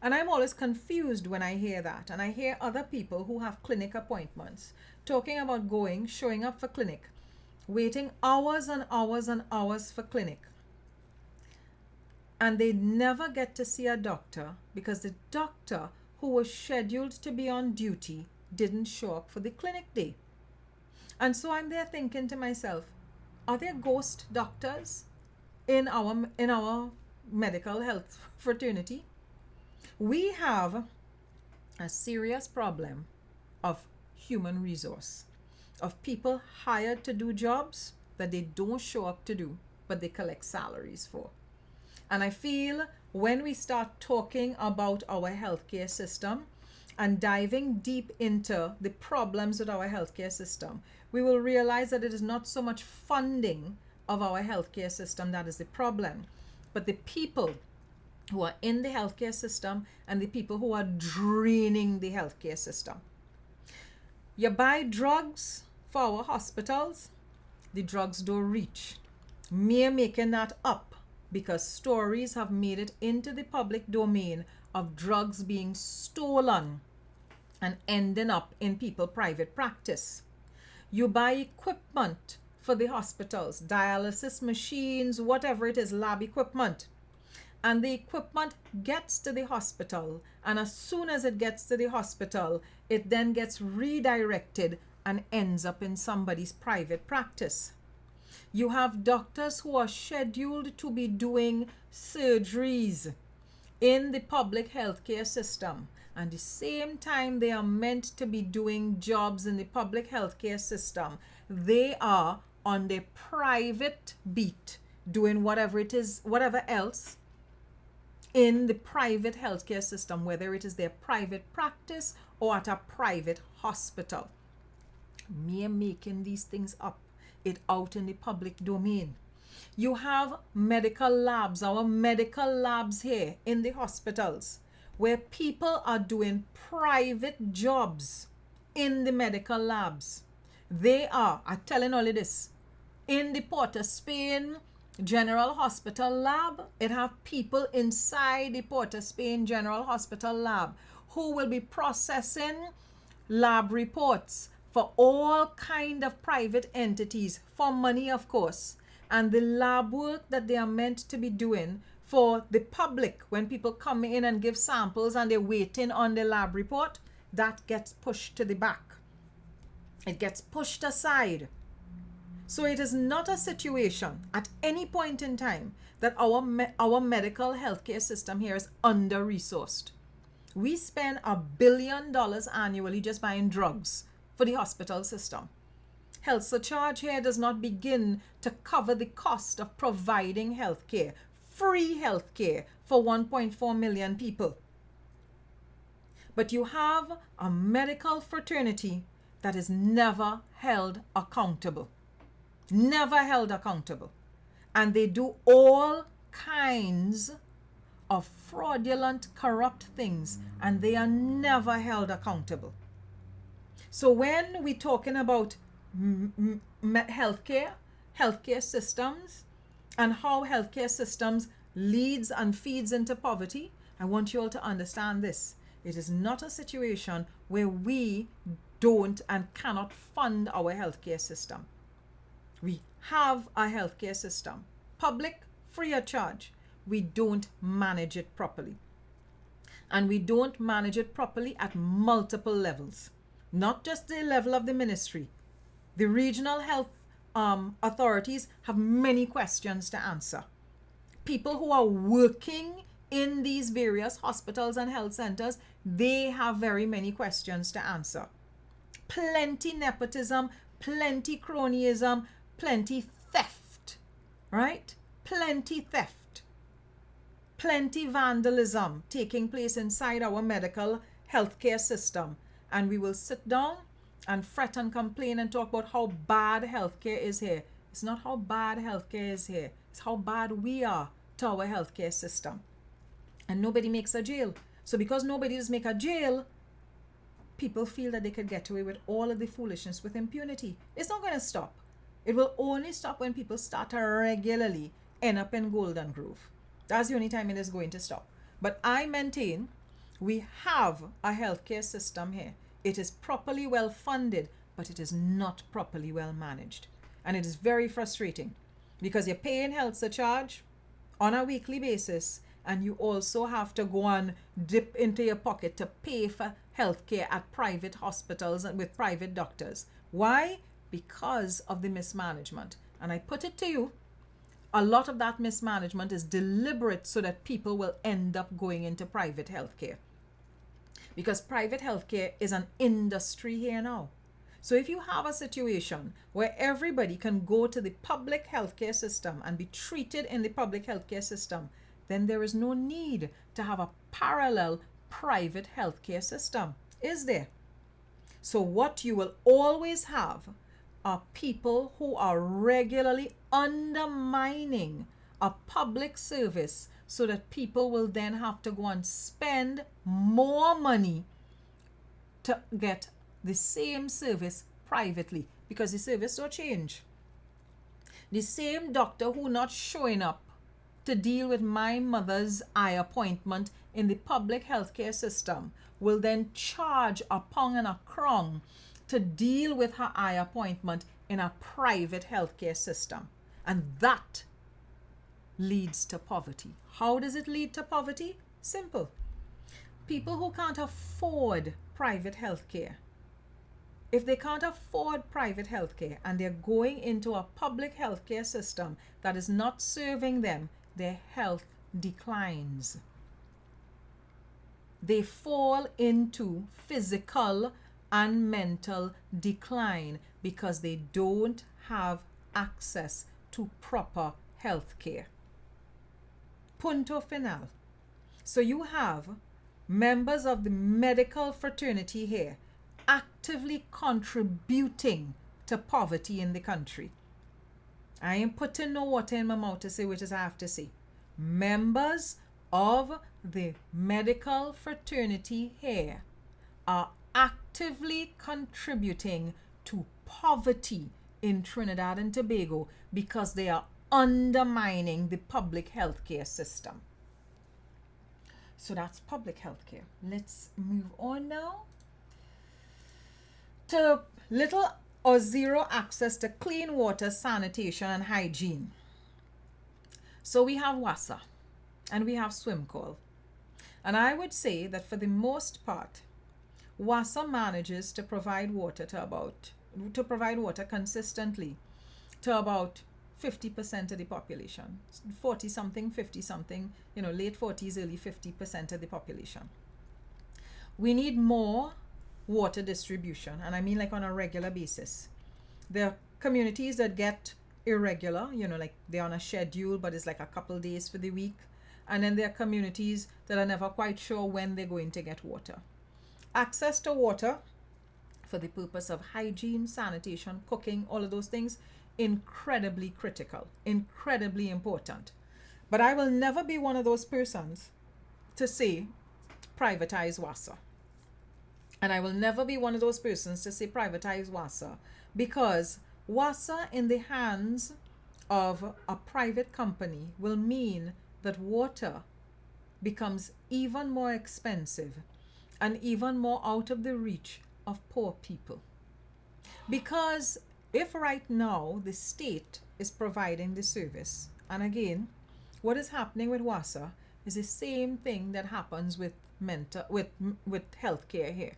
And I'm always confused when I hear that. And I hear other people who have clinic appointments talking about showing up for clinic, waiting hours and hours and hours for clinic. And they never get to see a doctor because the doctor who was scheduled to be on duty didn't show up for the clinic day. And so I'm there thinking to myself, are there ghost doctors in our medical health fraternity? We have a serious problem of human resource, of people hired to do jobs that they don't show up to do, but they collect salaries for. And I feel when we start talking about our healthcare system and diving deep into the problems with our healthcare system, we will realize that it is not so much funding of our healthcare system that is the problem, but the people who are in the healthcare system and the people who are draining the healthcare system. You buy drugs for our hospitals, the drugs don't reach. Mere making that up because stories have made it into the public domain of drugs being stolen and ending up in people's private practice. You buy equipment for the hospitals, dialysis machines, whatever it is, lab equipment. And the equipment gets to the hospital, and as soon as it gets to the hospital, it then gets redirected and ends up in somebody's private practice. You have doctors who are scheduled to be doing surgeries in the public healthcare system, and the same time they are meant to be doing jobs in the public healthcare system, they are on their private beat doing whatever else in the private healthcare system, whether it is their private practice or at a private hospital. Mere making these things up, it out in the public domain. You have medical labs, our medical labs here in the hospitals, where people are doing private jobs in the medical labs. They are, I'm telling all of this, in the Port of Spain General Hospital lab, it have people inside the Port of Spain General Hospital lab who will be processing lab reports for all kind of private entities for money, of course. And the lab work that they are meant to be doing for the public, when people come in and give samples and they're waiting on the lab report, that gets pushed to the back. It gets pushed aside. So it is not a situation at any point in time that our medical healthcare system here is under-resourced. We spend $1 billion annually just buying drugs for the hospital system. Health surcharge here does not begin to cover the cost of providing healthcare, free healthcare for 1.4 million people. But you have a medical fraternity that is never held accountable. Never held accountable. And they do all kinds of fraudulent, corrupt things, and they are never held accountable. So when we're talking about healthcare systems, and how healthcare systems leads and feeds into poverty, I want you all to understand this. It is not a situation where we don't and cannot fund our healthcare system. We have a healthcare system, public, free of charge. We don't manage it properly. And we don't manage it properly at multiple levels. Not just the level of the ministry. The regional health authorities have many questions to answer. People who are working in these various hospitals and health centers, they have very many questions to answer. Plenty nepotism, plenty cronyism, plenty theft, right? Plenty theft. Plenty vandalism taking place inside our medical healthcare system. And we will sit down and fret and complain and talk about how bad healthcare is here. It's not how bad healthcare is here. It's how bad we are to our healthcare system. And nobody makes a jail. So because nobody does make a jail, people feel that they could get away with all of the foolishness with impunity. It's not going to stop. It will only stop when people start to regularly end up in Golden Grove. That's the only time it is going to stop. But I maintain we have a healthcare system here. It is properly well funded, but it is not properly well managed. And it is very frustrating because you're paying health surcharge on a weekly basis, and you also have to go and dip into your pocket to pay for healthcare at private hospitals and with private doctors. Why? Because of the mismanagement. And I put it to you, a lot of that mismanagement is deliberate so that people will end up going into private healthcare. Because private healthcare is an industry here now. So if you have a situation where everybody can go to the public healthcare system and be treated in the public healthcare system, then there is no need to have a parallel private healthcare system, is there? So what you will always have are people who are regularly undermining a public service so that people will then have to go and spend more money to get the same service privately, because the service will change. The same doctor who not showing up to deal with my mother's eye appointment in the public healthcare system will then charge a pound and a crown to deal with her eye appointment in a private healthcare system. And that leads to poverty. How does it lead to poverty? Simple. People who can't afford private healthcare, if they can't afford private healthcare and they're going into a public healthcare system that is not serving them, their health declines. They fall into physical and mental decline because they don't have access to proper health care. Punto final. So you have members of the medical fraternity here actively contributing to poverty in the country. I ain't putting no water in my mouth to say which is I have to say. Members of the medical fraternity here are actively contributing to poverty in Trinidad and Tobago because they are undermining the public healthcare system. So that's public healthcare. Let's move on now to little or zero access to clean water, sanitation, and hygiene. So we have WASA and we have swim call. And I would say that for the most part, WASA manages to provide water consistently to about 50% of the population. 40 something, 50 something, late 40s, early 50% of the population. We need more water distribution, and I mean like on a regular basis. There are communities that get irregular, like they're on a schedule, but it's like a couple days for the week. And then there are communities that are never quite sure when they're going to get water. Access to water for the purpose of hygiene, sanitation, cooking, all of those things, incredibly critical, incredibly important. But I will never be one of those persons to say privatize WASA. And I will never be one of those persons to say privatize WASA, because WASA in the hands of a private company will mean that water becomes even more expensive and even more out of the reach of poor people. Because if right now the state is providing the service, and again, what is happening with WASA is the same thing that happens with healthcare here.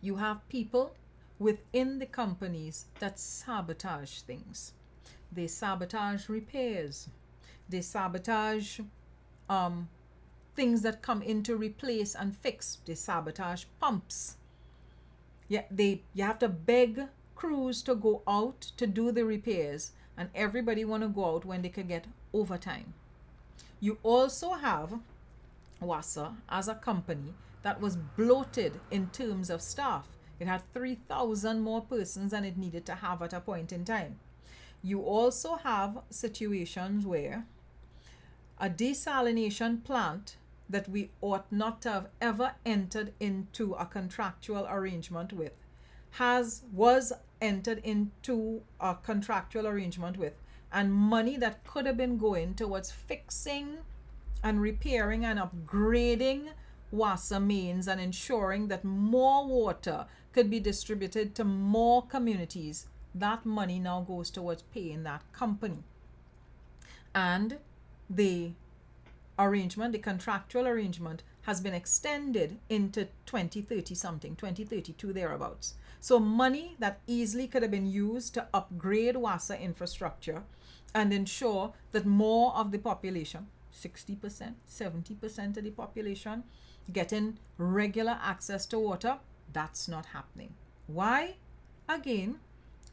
You have people within the companies that sabotage things. They sabotage repairs. They sabotage things that come in to replace and fix. They sabotage pumps. You have to beg crews to go out to do the repairs, and everybody want to go out when they can get overtime. You also have WASA as a company that was bloated in terms of staff. It had 3,000 more persons than it needed to have at a point in time. You also have situations where a desalination plant that we ought not to have ever entered into a contractual arrangement with was entered into a contractual arrangement with, and money that could have been going towards fixing and repairing and upgrading WASA mains and ensuring that more water could be distributed to more communities, that money now goes towards paying that company. And the arrangement, the contractual arrangement, has been extended into 2030 something, 2032 thereabouts. So money that easily could have been used to upgrade WASA infrastructure and ensure that more of the population, 60%, 70% of the population, getting regular access to water, that's not happening. Why? Again,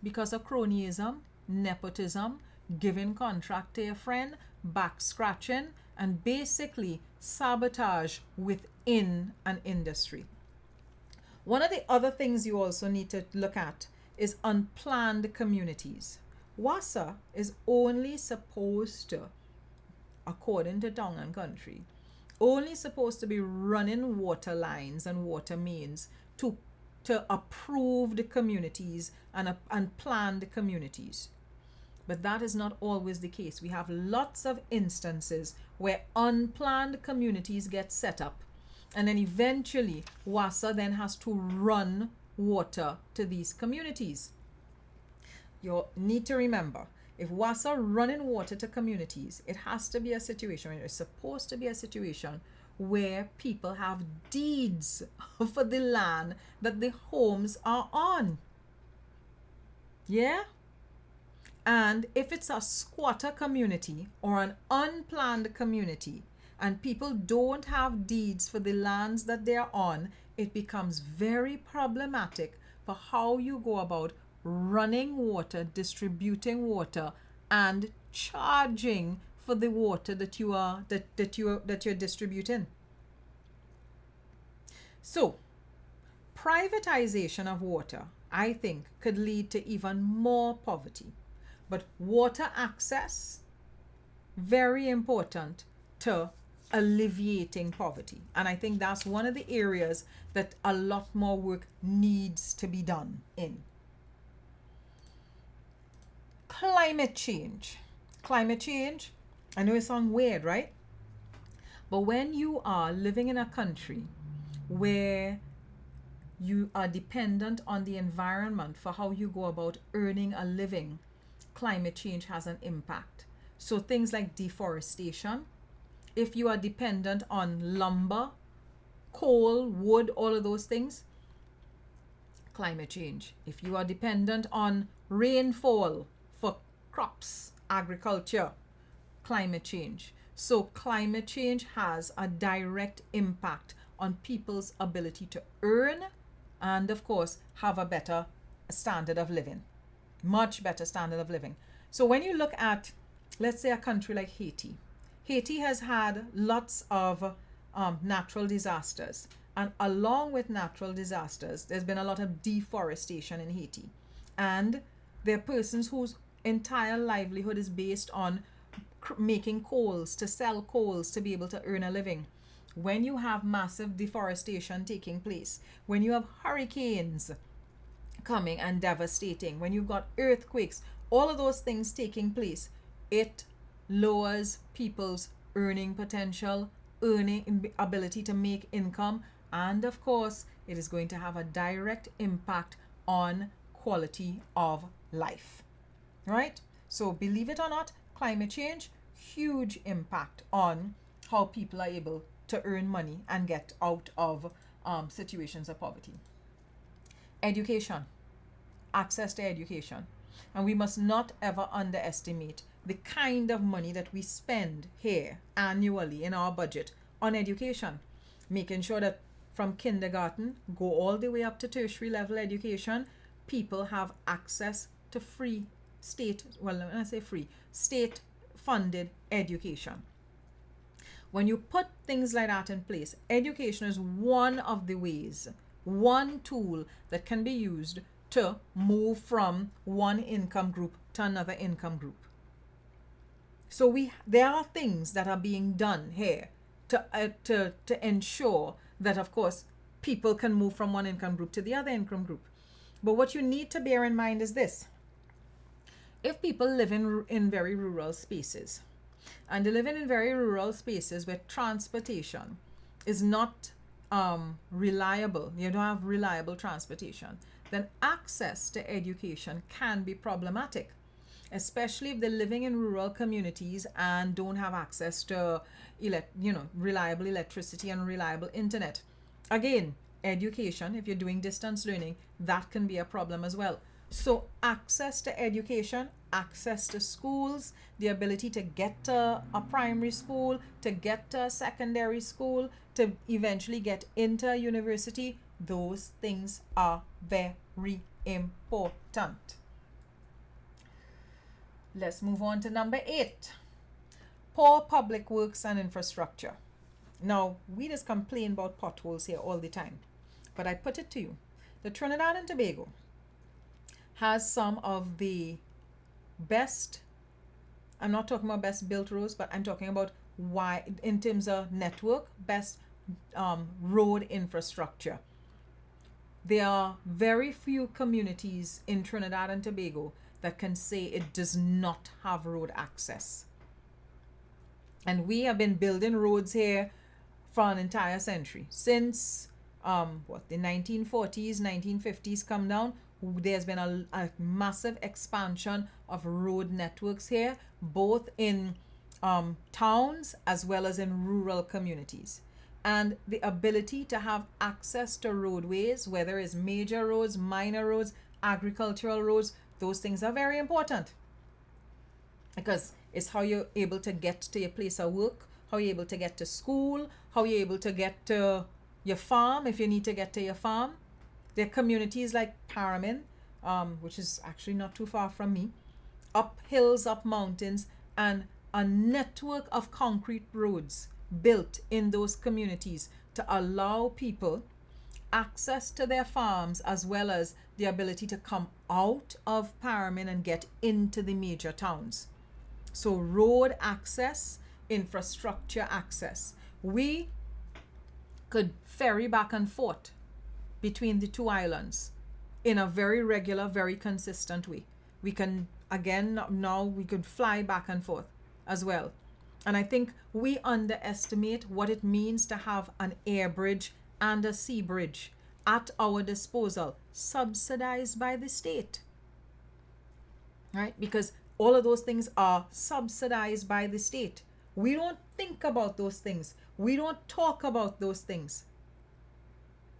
because of cronyism, nepotism, giving contract to a friend, back scratching, and basically sabotage within an industry. One of the other things you also need to look at is unplanned communities. WASA is only supposed to, according to Town and Country, only supposed to be running water lines and water mains to approved communities and planned communities. But that is not always the case. We have lots of instances where unplanned communities get set up, and then eventually WASA then has to run water to these communities. You need to remember, if WASA running water to communities, it has to be a situation, it's supposed to be a situation where people have deeds for the land that the homes are on. Yeah? And if it's a squatter community or an unplanned community and people don't have deeds for the lands that they're on, it becomes very problematic for how you go about running water, distributing water, and charging for the water that you're distributing. So, privatization of water, I think, could lead to even more poverty. But water access, very important to alleviating poverty. And I think that's one of the areas that a lot more work needs to be done in. Climate change. Climate change, I know it sounds weird, right? But when you are living in a country where you are dependent on the environment for how you go about earning a living, climate change has an impact. So things like deforestation, if you are dependent on lumber, coal, wood, all of those things, climate change. If you are dependent on rainfall for crops, agriculture, climate change. So climate change has a direct impact on people's ability to earn and, of course, have a better standard of living. Much better standard of living. So when you look at, let's say, a country like Haiti, Haiti has had lots of natural disasters. And along with natural disasters, there's been a lot of deforestation in Haiti. And there are persons whose entire livelihood is based on making coals, to sell coals, to be able to earn a living. When you have massive deforestation taking place, when you have hurricanes coming and devastating, when you've got earthquakes, all of those things taking place, it lowers people's earning potential, earning ability to make income, and of course, it is going to have a direct impact on quality of life. Right? So believe it or not, climate change, huge impact on how people are able to earn money and get out of situations of poverty. Education, access to education. And we must not ever underestimate the kind of money that we spend here annually in our budget on education, making sure that from kindergarten, go all the way up to tertiary level education, people have access to free state, well, when I say free, state funded education. When you put things like that in place, education is one of the ways, one tool that can be used to move from one income group to another income group. So there are things that are being done here to ensure that, of course, people can move from one income group to the other income group. But what you need to bear in mind is this. If people live in very rural spaces and they're living in very rural spaces where transportation is not reliable, you don't have reliable transportation, then access to education can be problematic, especially if they're living in rural communities and don't have access to reliable electricity and reliable internet. Again, education, if you're doing distance learning, that can be a problem as well. So access to education, access to schools, the ability to get to a primary school, to get to a secondary school, to eventually get into a university, those things are very important. Let's move on to number 8. Poor public works and infrastructure. Now, we just complain about potholes here all the time, but I put it to you, the Trinidad and Tobago has some of the best, I'm not talking about best built roads, but I'm talking about why, in terms of network, best road infrastructure. There are very few communities in Trinidad and Tobago that can say it does not have road access. And we have been building roads here for an entire century. Since the 1940s, 1950s come down, there's been a massive expansion of road networks here, both in towns as well as in rural communities. And the ability to have access to roadways, whether it's major roads, minor roads, agricultural roads, those things are very important, because it's how you're able to get to your place of work, how you're able to get to school, how you're able to get to your farm if you need to get to your farm. There are communities like Paramin, which is actually not too far from me, up hills, up mountains, and a network of concrete roads built in those communities to allow people access to their farms, as well as the ability to come out of Paramin and get into the major towns. So road access, infrastructure access. We could ferry back and forth between the two islands in a very regular, very consistent way. We can, again, now we could fly back and forth as well. And I think we underestimate what it means to have an air bridge and a sea bridge at our disposal, subsidized by the state. Right? Because all of those things are subsidized by the state. We don't think about those things. We don't talk about those things.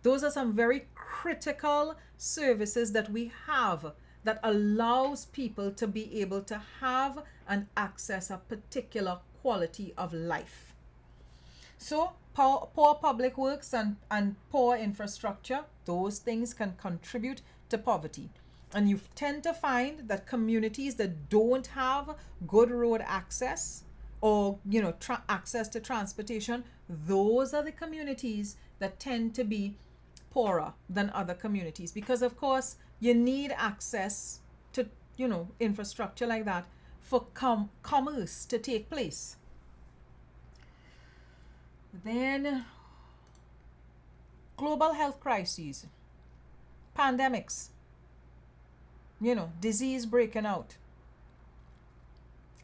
Those are some very critical services that we have that allows people to be able to have and access a particular quality of life. So poor public works and poor infrastructure, those things can contribute to poverty. And you tend to find that communities that don't have good road access or access to transportation, those are the communities that tend to be poorer than other communities, because of course you need access to infrastructure like that for commerce to take place. Then global health crises, pandemics, disease breaking out,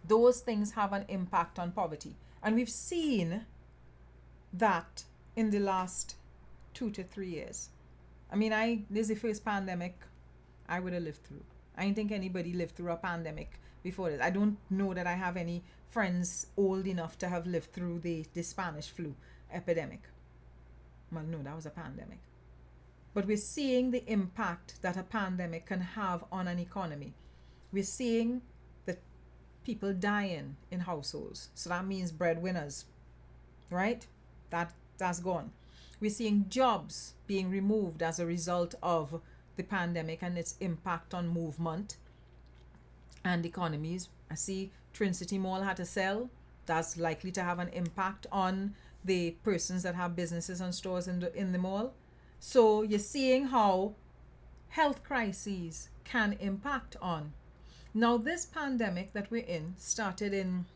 those things have an impact on poverty. And we've seen that in the last 2 to 3 years. I mean, this is the first pandemic I would have lived through. I didn't think anybody lived through a pandemic before this. I don't know that I have any friends old enough to have lived through the Spanish flu epidemic. Well, no, that was a pandemic. But we're seeing the impact that a pandemic can have on an economy. We're seeing the people dying in households. So that means breadwinners, right? That's gone. We're seeing jobs being removed as a result of the pandemic and its impact on movement and economies. I see Twin City Mall had to sell. That's likely to have an impact on the persons that have businesses and stores in the mall. So you're seeing how health crises can impact on. Now, this pandemic that we're in started in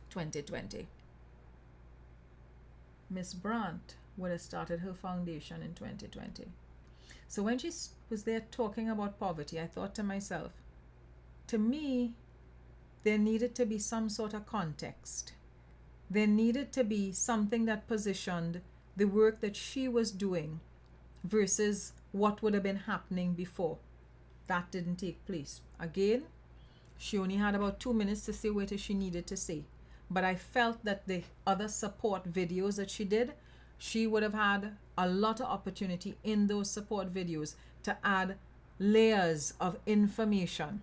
2020. Miss Brandt would have started her foundation in 2020. So when she was there talking about poverty, I thought to myself, to me, there needed to be some sort of context. There needed to be something that positioned the work that she was doing versus what would have been happening before. That didn't take place. Again, she only had about 2 minutes to say what she needed to say. But I felt that the other support videos that she did, she would have had a lot of opportunity in those support videos to add layers of information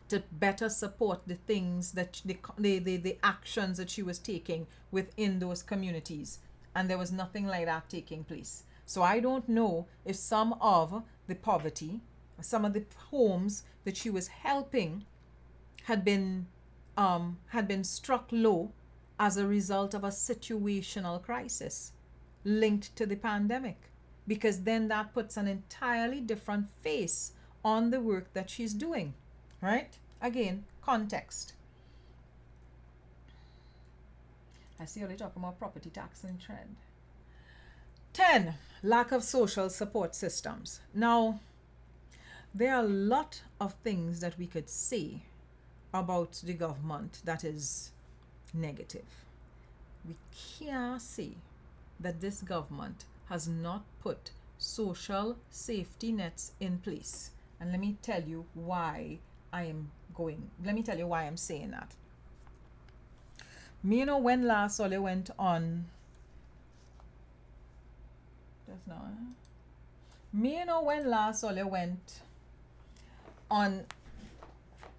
to better support the things that the actions that she was taking within those communities. And there was nothing like that taking place. So I don't know if some of the poverty, some of the homes that she was helping had been struck low as a result of a situational crisis linked to the pandemic, because then that puts an entirely different face on the work that she's doing, right? Again, context. I see you're talking about property tax and trend. 10, lack of social support systems. Now, there are a lot of things that we could say about the government that is negative. We can't say that this government has not put social safety nets in place. And let me tell you why I'm saying that. Me know when last Ole went on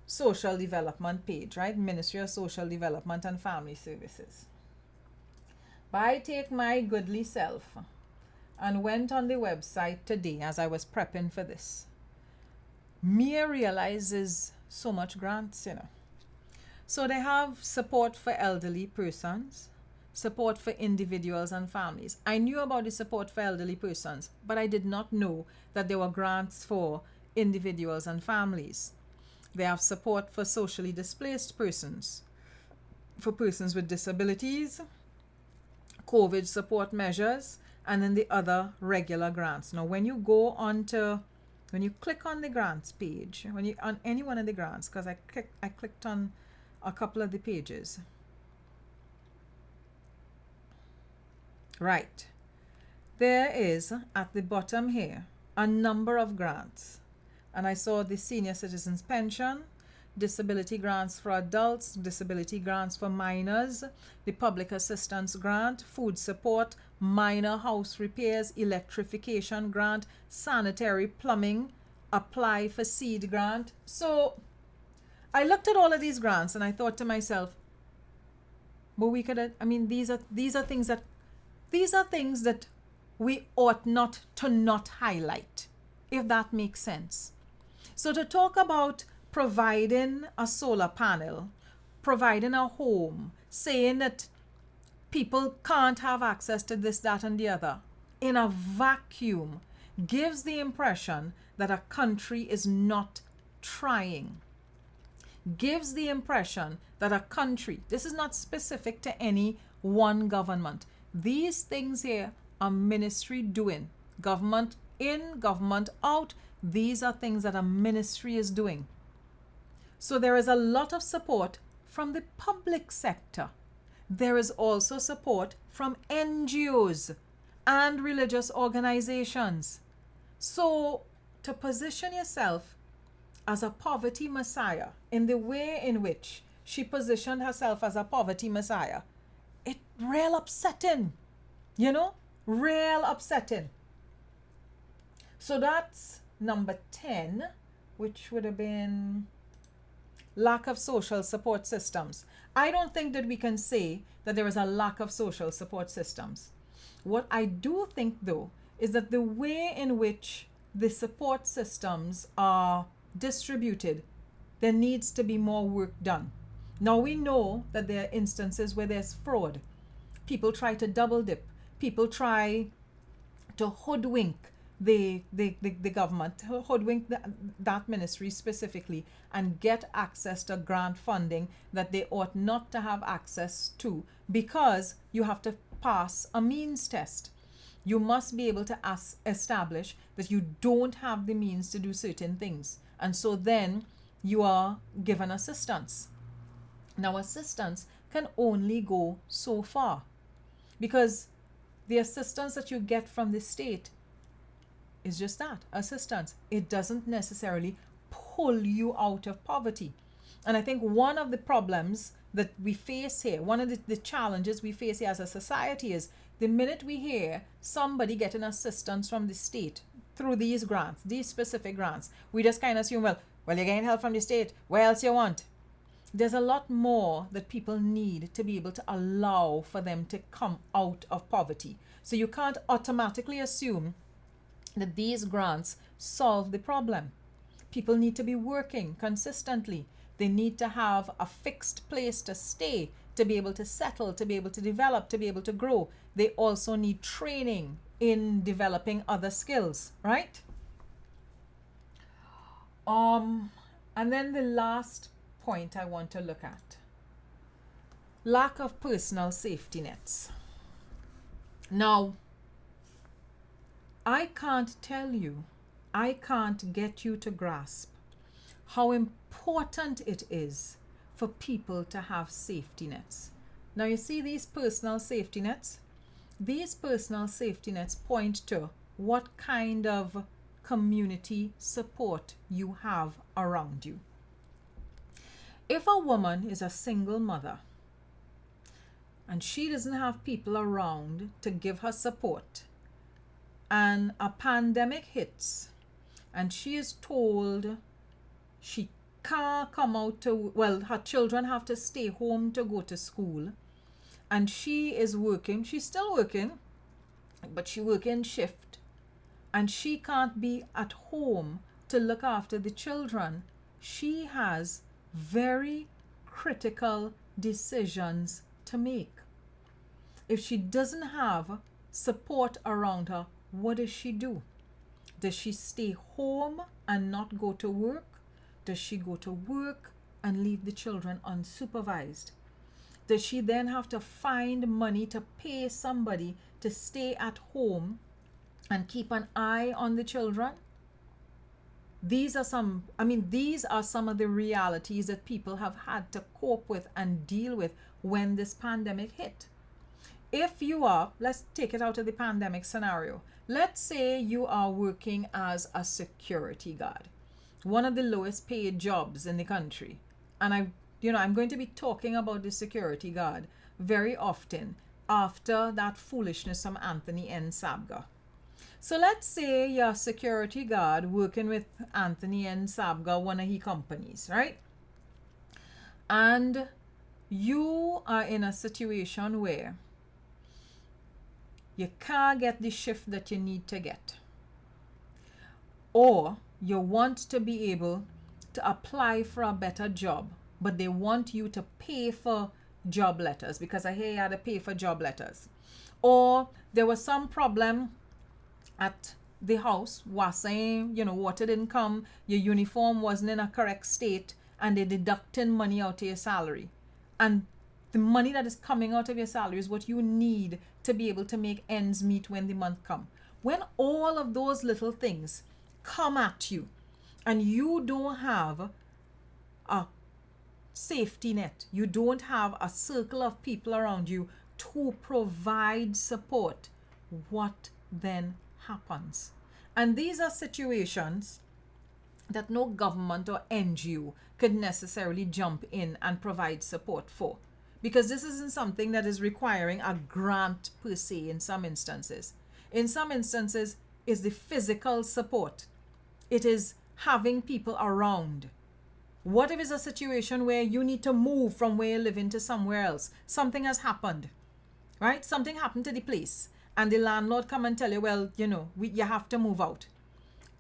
social development page, right? Ministry of Social Development and Family Services. But I take my goodly self and went on the website today as I was prepping for this. Me realizes so much grants, So they have support for elderly persons, support for individuals and families. I knew about the support for elderly persons, but I did not know that there were grants for individuals and families. They have support for socially displaced persons, for persons with disabilities, COVID support measures, and then the other regular grants. Now, when you click on the grants page, when you on any one of the grants, because I clicked on a couple of the pages. Right. There is at the bottom here a number of grants. And I saw the senior citizens pension, disability grants for adults, disability grants for minors, the public assistance grant, food support, minor house repairs, electrification grant, sanitary plumbing, apply for seed grant. So I looked at all of these grants and I thought to myself, but we could, these are things that we ought not to highlight, if that makes sense. So to talk about providing a solar panel, providing a home, saying that people can't have access to this, that, and the other in a vacuum gives the impression that a country is not trying. Gives the impression that a country, this is not specific to any one government. These things here are ministry doing. Government in, government out. These are things that a ministry is doing. So there is a lot of support from the public sector. There is also support from NGOs and religious organizations. So to position yourself as a poverty messiah in the way in which she positioned herself as a poverty messiah, it real upsetting, real upsetting. So that's number 10, which would have been lack of social support systems. I don't think that we can say that there is a lack of social support systems. What I do think, though, is that the way in which the support systems are distributed, there needs to be more work done. Now, we know that there are instances where there's fraud. People try to double dip. People try to hoodwink the government, hoodwink that ministry specifically, and get access to grant funding that they ought not to have access to, because you have to pass a means test. You must be able to establish that you don't have the means to do certain things. And so then you are given assistance. Now, assistance can only go so far, because the assistance that you get from the state is just that, assistance. It doesn't necessarily pull you out of poverty. And I think one of the problems that we face here, one of the challenges we face here as a society is the minute we hear somebody getting assistance from the state through these grants, these specific grants, we just kind of assume, well, you're getting help from the state. What else you want? There's a lot more that people need to be able to allow for them to come out of poverty. So you can't automatically assume that these grants solve the problem. People need to be working consistently. They need to have a fixed place to stay, to be able to settle, to be able to develop, to be able to grow. They also need training in developing other skills, right? And then the last point I want to look at, lack of personal safety nets. Now, I can't tell you, I can't get you to grasp how important it is for people to have safety nets. Now, you see these personal safety nets? These personal safety nets point to what kind of community support you have around you. If a woman is a single mother and she doesn't have people around to give her support, and a pandemic hits and she is told she can't come out to, well, her children have to stay home to go to school, and she is working, she's still working, but she working shift, and she can't be at home to look after the children, she has very critical decisions to make. If she doesn't have support around her, what does she do? Does she stay home and not go to work? Does she go to work and leave the children unsupervised? Does she then have to find money to pay somebody to stay at home and keep an eye on the children? These are some of the realities that people have had to cope with and deal with when this pandemic hit. If you are, let's take it out of the pandemic scenario. Let's say you are working as a security guard, one of the lowest paid jobs in the country. And I'm going to be talking about the security guard very often after that foolishness from Anthony N. Sabga. So let's say you're a security guard working with Anthony N. Sabga, one of his companies, right? And you are in a situation where you can't get the shift that you need to get, or you want to be able to apply for a better job, but they want you to pay for job letters, because I hear you had to pay for job letters, or there was some problem at the house, washing, water didn't come, your uniform wasn't in a correct state, and they're deducting money out of your salary, and the money that is coming out of your salary is what you need to be able to make ends meet when the month come. When all of those little things come at you and you don't have a safety net, you don't have a circle of people around you to provide support, what then happens? And these are situations that no government or NGO could necessarily jump in and provide support for, because this isn't something that is requiring a grant per se in some instances. In some instances, it's the physical support. It is having people around. What if it's a situation where you need to move from where you're living to somewhere else? Something has happened, right? Something happened to the place, and the landlord come and tell you, well, you have to move out.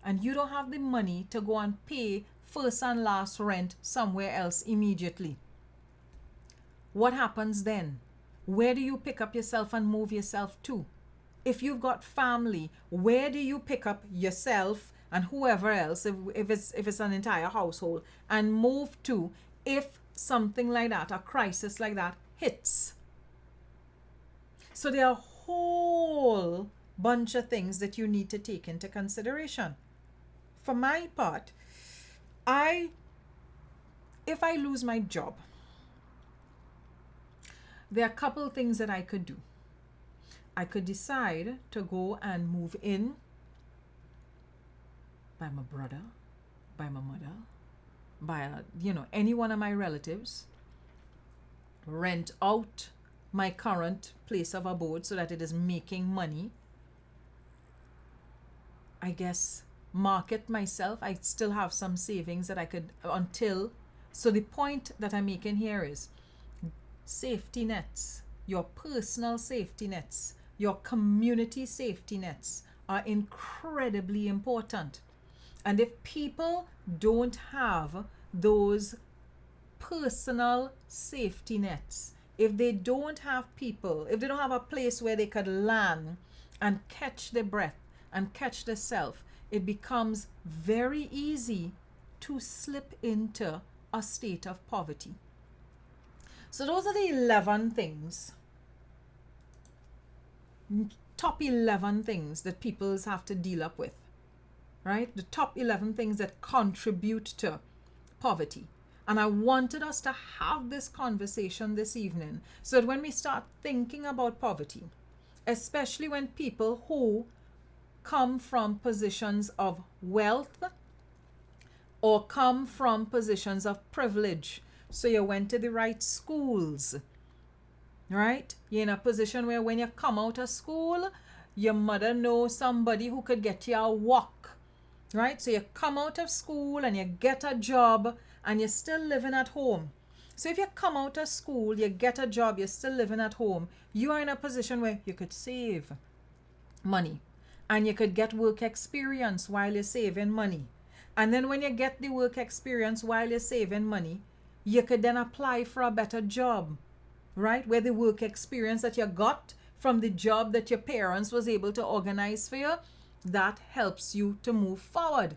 And you don't have the money to go and pay first and last rent somewhere else immediately. What happens then? Where do you pick up yourself and move yourself to? If you've got family, where do you pick up yourself and whoever else, if it's an entire household, and move to if something like that, a crisis like that, hits? So there are a whole bunch of things that you need to take into consideration. For my part, I if I lose my job, there are a couple things that I could do. I could decide to go and move in by my brother, by my mother, by any one of my relatives, rent out my current place of abode so that it is making money. I guess market myself. I still have some savings that I could so the point that I'm making here is safety nets, your personal safety nets, your community safety nets are incredibly important. And if people don't have those personal safety nets, if they don't have a place where they could land and catch their breath and catch the self, it becomes very easy to slip into a state of poverty. So those are the 11 things, top 11 things that people have to deal up with, right? The top 11 things that contribute to poverty. And I wanted us to have this conversation this evening so that when we start thinking about poverty, especially when people who come from positions of wealth or come from positions of privilege, so you went to the right schools, right? You're in a position where when you come out of school, your mother knows somebody who could get you a walk, right? So you come out of school and you get a job and you're still living at home. So if you come out of school, you get a job, you're still living at home, you are in a position where you could save money and you could get work experience while you're saving money. And then when you get the work experience while you're saving money, you could then apply for a better job, right? Where the work experience that you got from the job that your parents was able to organize for you, that helps you to move forward.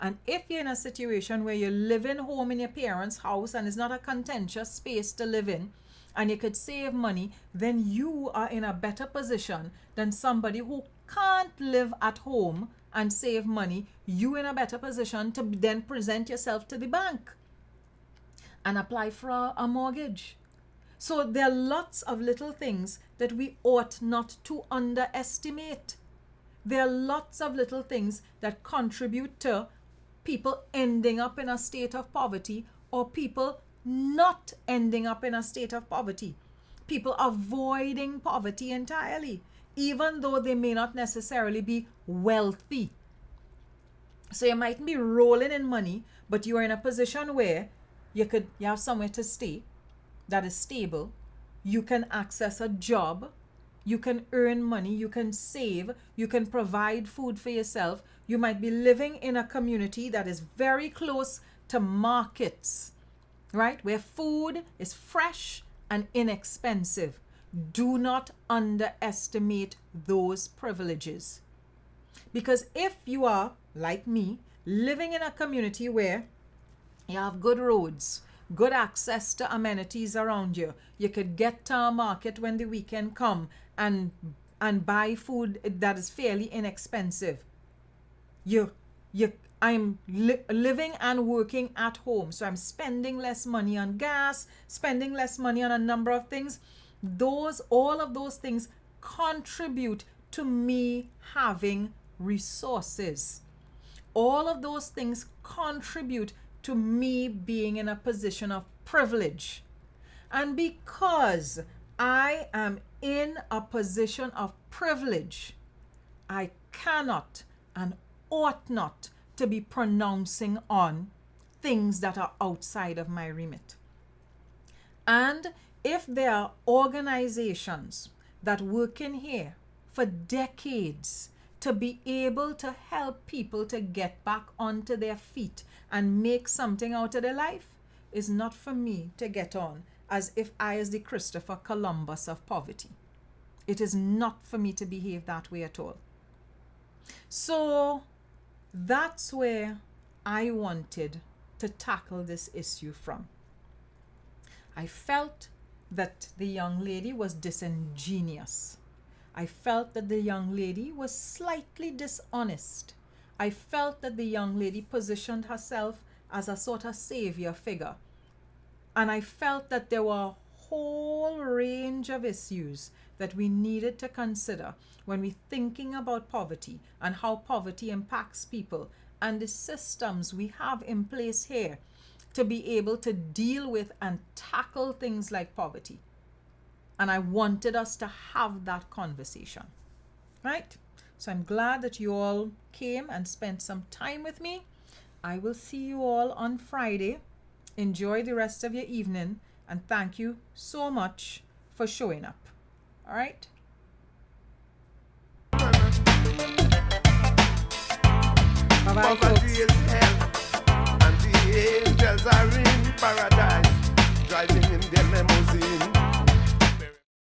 And if you're in a situation where you're living home in your parents' house and it's not a contentious space to live in, and you could save money, then you are in a better position than somebody who can't live at home and save money. You're in a better position to then present yourself to the bank and apply for a mortgage. So there are lots of little things that we ought not to underestimate. There are lots of little things that contribute to people ending up in a state of poverty or people not ending up in a state of poverty. People avoiding poverty entirely, even though they may not necessarily be wealthy. So you mightn't be rolling in money, but you are in a position where you have somewhere to stay that is stable. You can access a job. You can earn money, you can save, you can provide food for yourself. You might be living in a community that is very close to markets, right? Where food is fresh and inexpensive. Do not underestimate those privileges. Because if you are, like me, living in a community where you have good roads, good access to amenities around you, you could get to a market when the weekend come and buy food that is fairly inexpensive. I'm living and working at home, so I'm spending less money on gas, spending less money on a number of things. All of those things contribute to me having resources. All of those things contribute to me being in a position of privilege. And because I am in a position of privilege, I cannot and ought not to be pronouncing on things that are outside of my remit. And if there are organizations that work in here for decades to be able to help people to get back onto their feet and make something out of their life, is not for me to get on as if I is the Christopher Columbus of poverty. It is not for me to behave that way at all. So that's where I wanted to tackle this issue from. I felt that the young lady was disingenuous. I felt that the young lady was slightly dishonest. I felt that the young lady positioned herself as a sort of savior figure. And I felt that there were a whole range of issues that we needed to consider when we're thinking about poverty and how poverty impacts people and the systems we have in place here to be able to deal with and tackle things like poverty. And I wanted us to have that conversation, right? So I'm glad that you all came and spent some time with me. I will see you all on Friday. Enjoy the rest of your evening, and thank you so much for showing up. All right? Bye-bye, Poverty folks. is hell, and the angels are in paradise, driving in their limousine.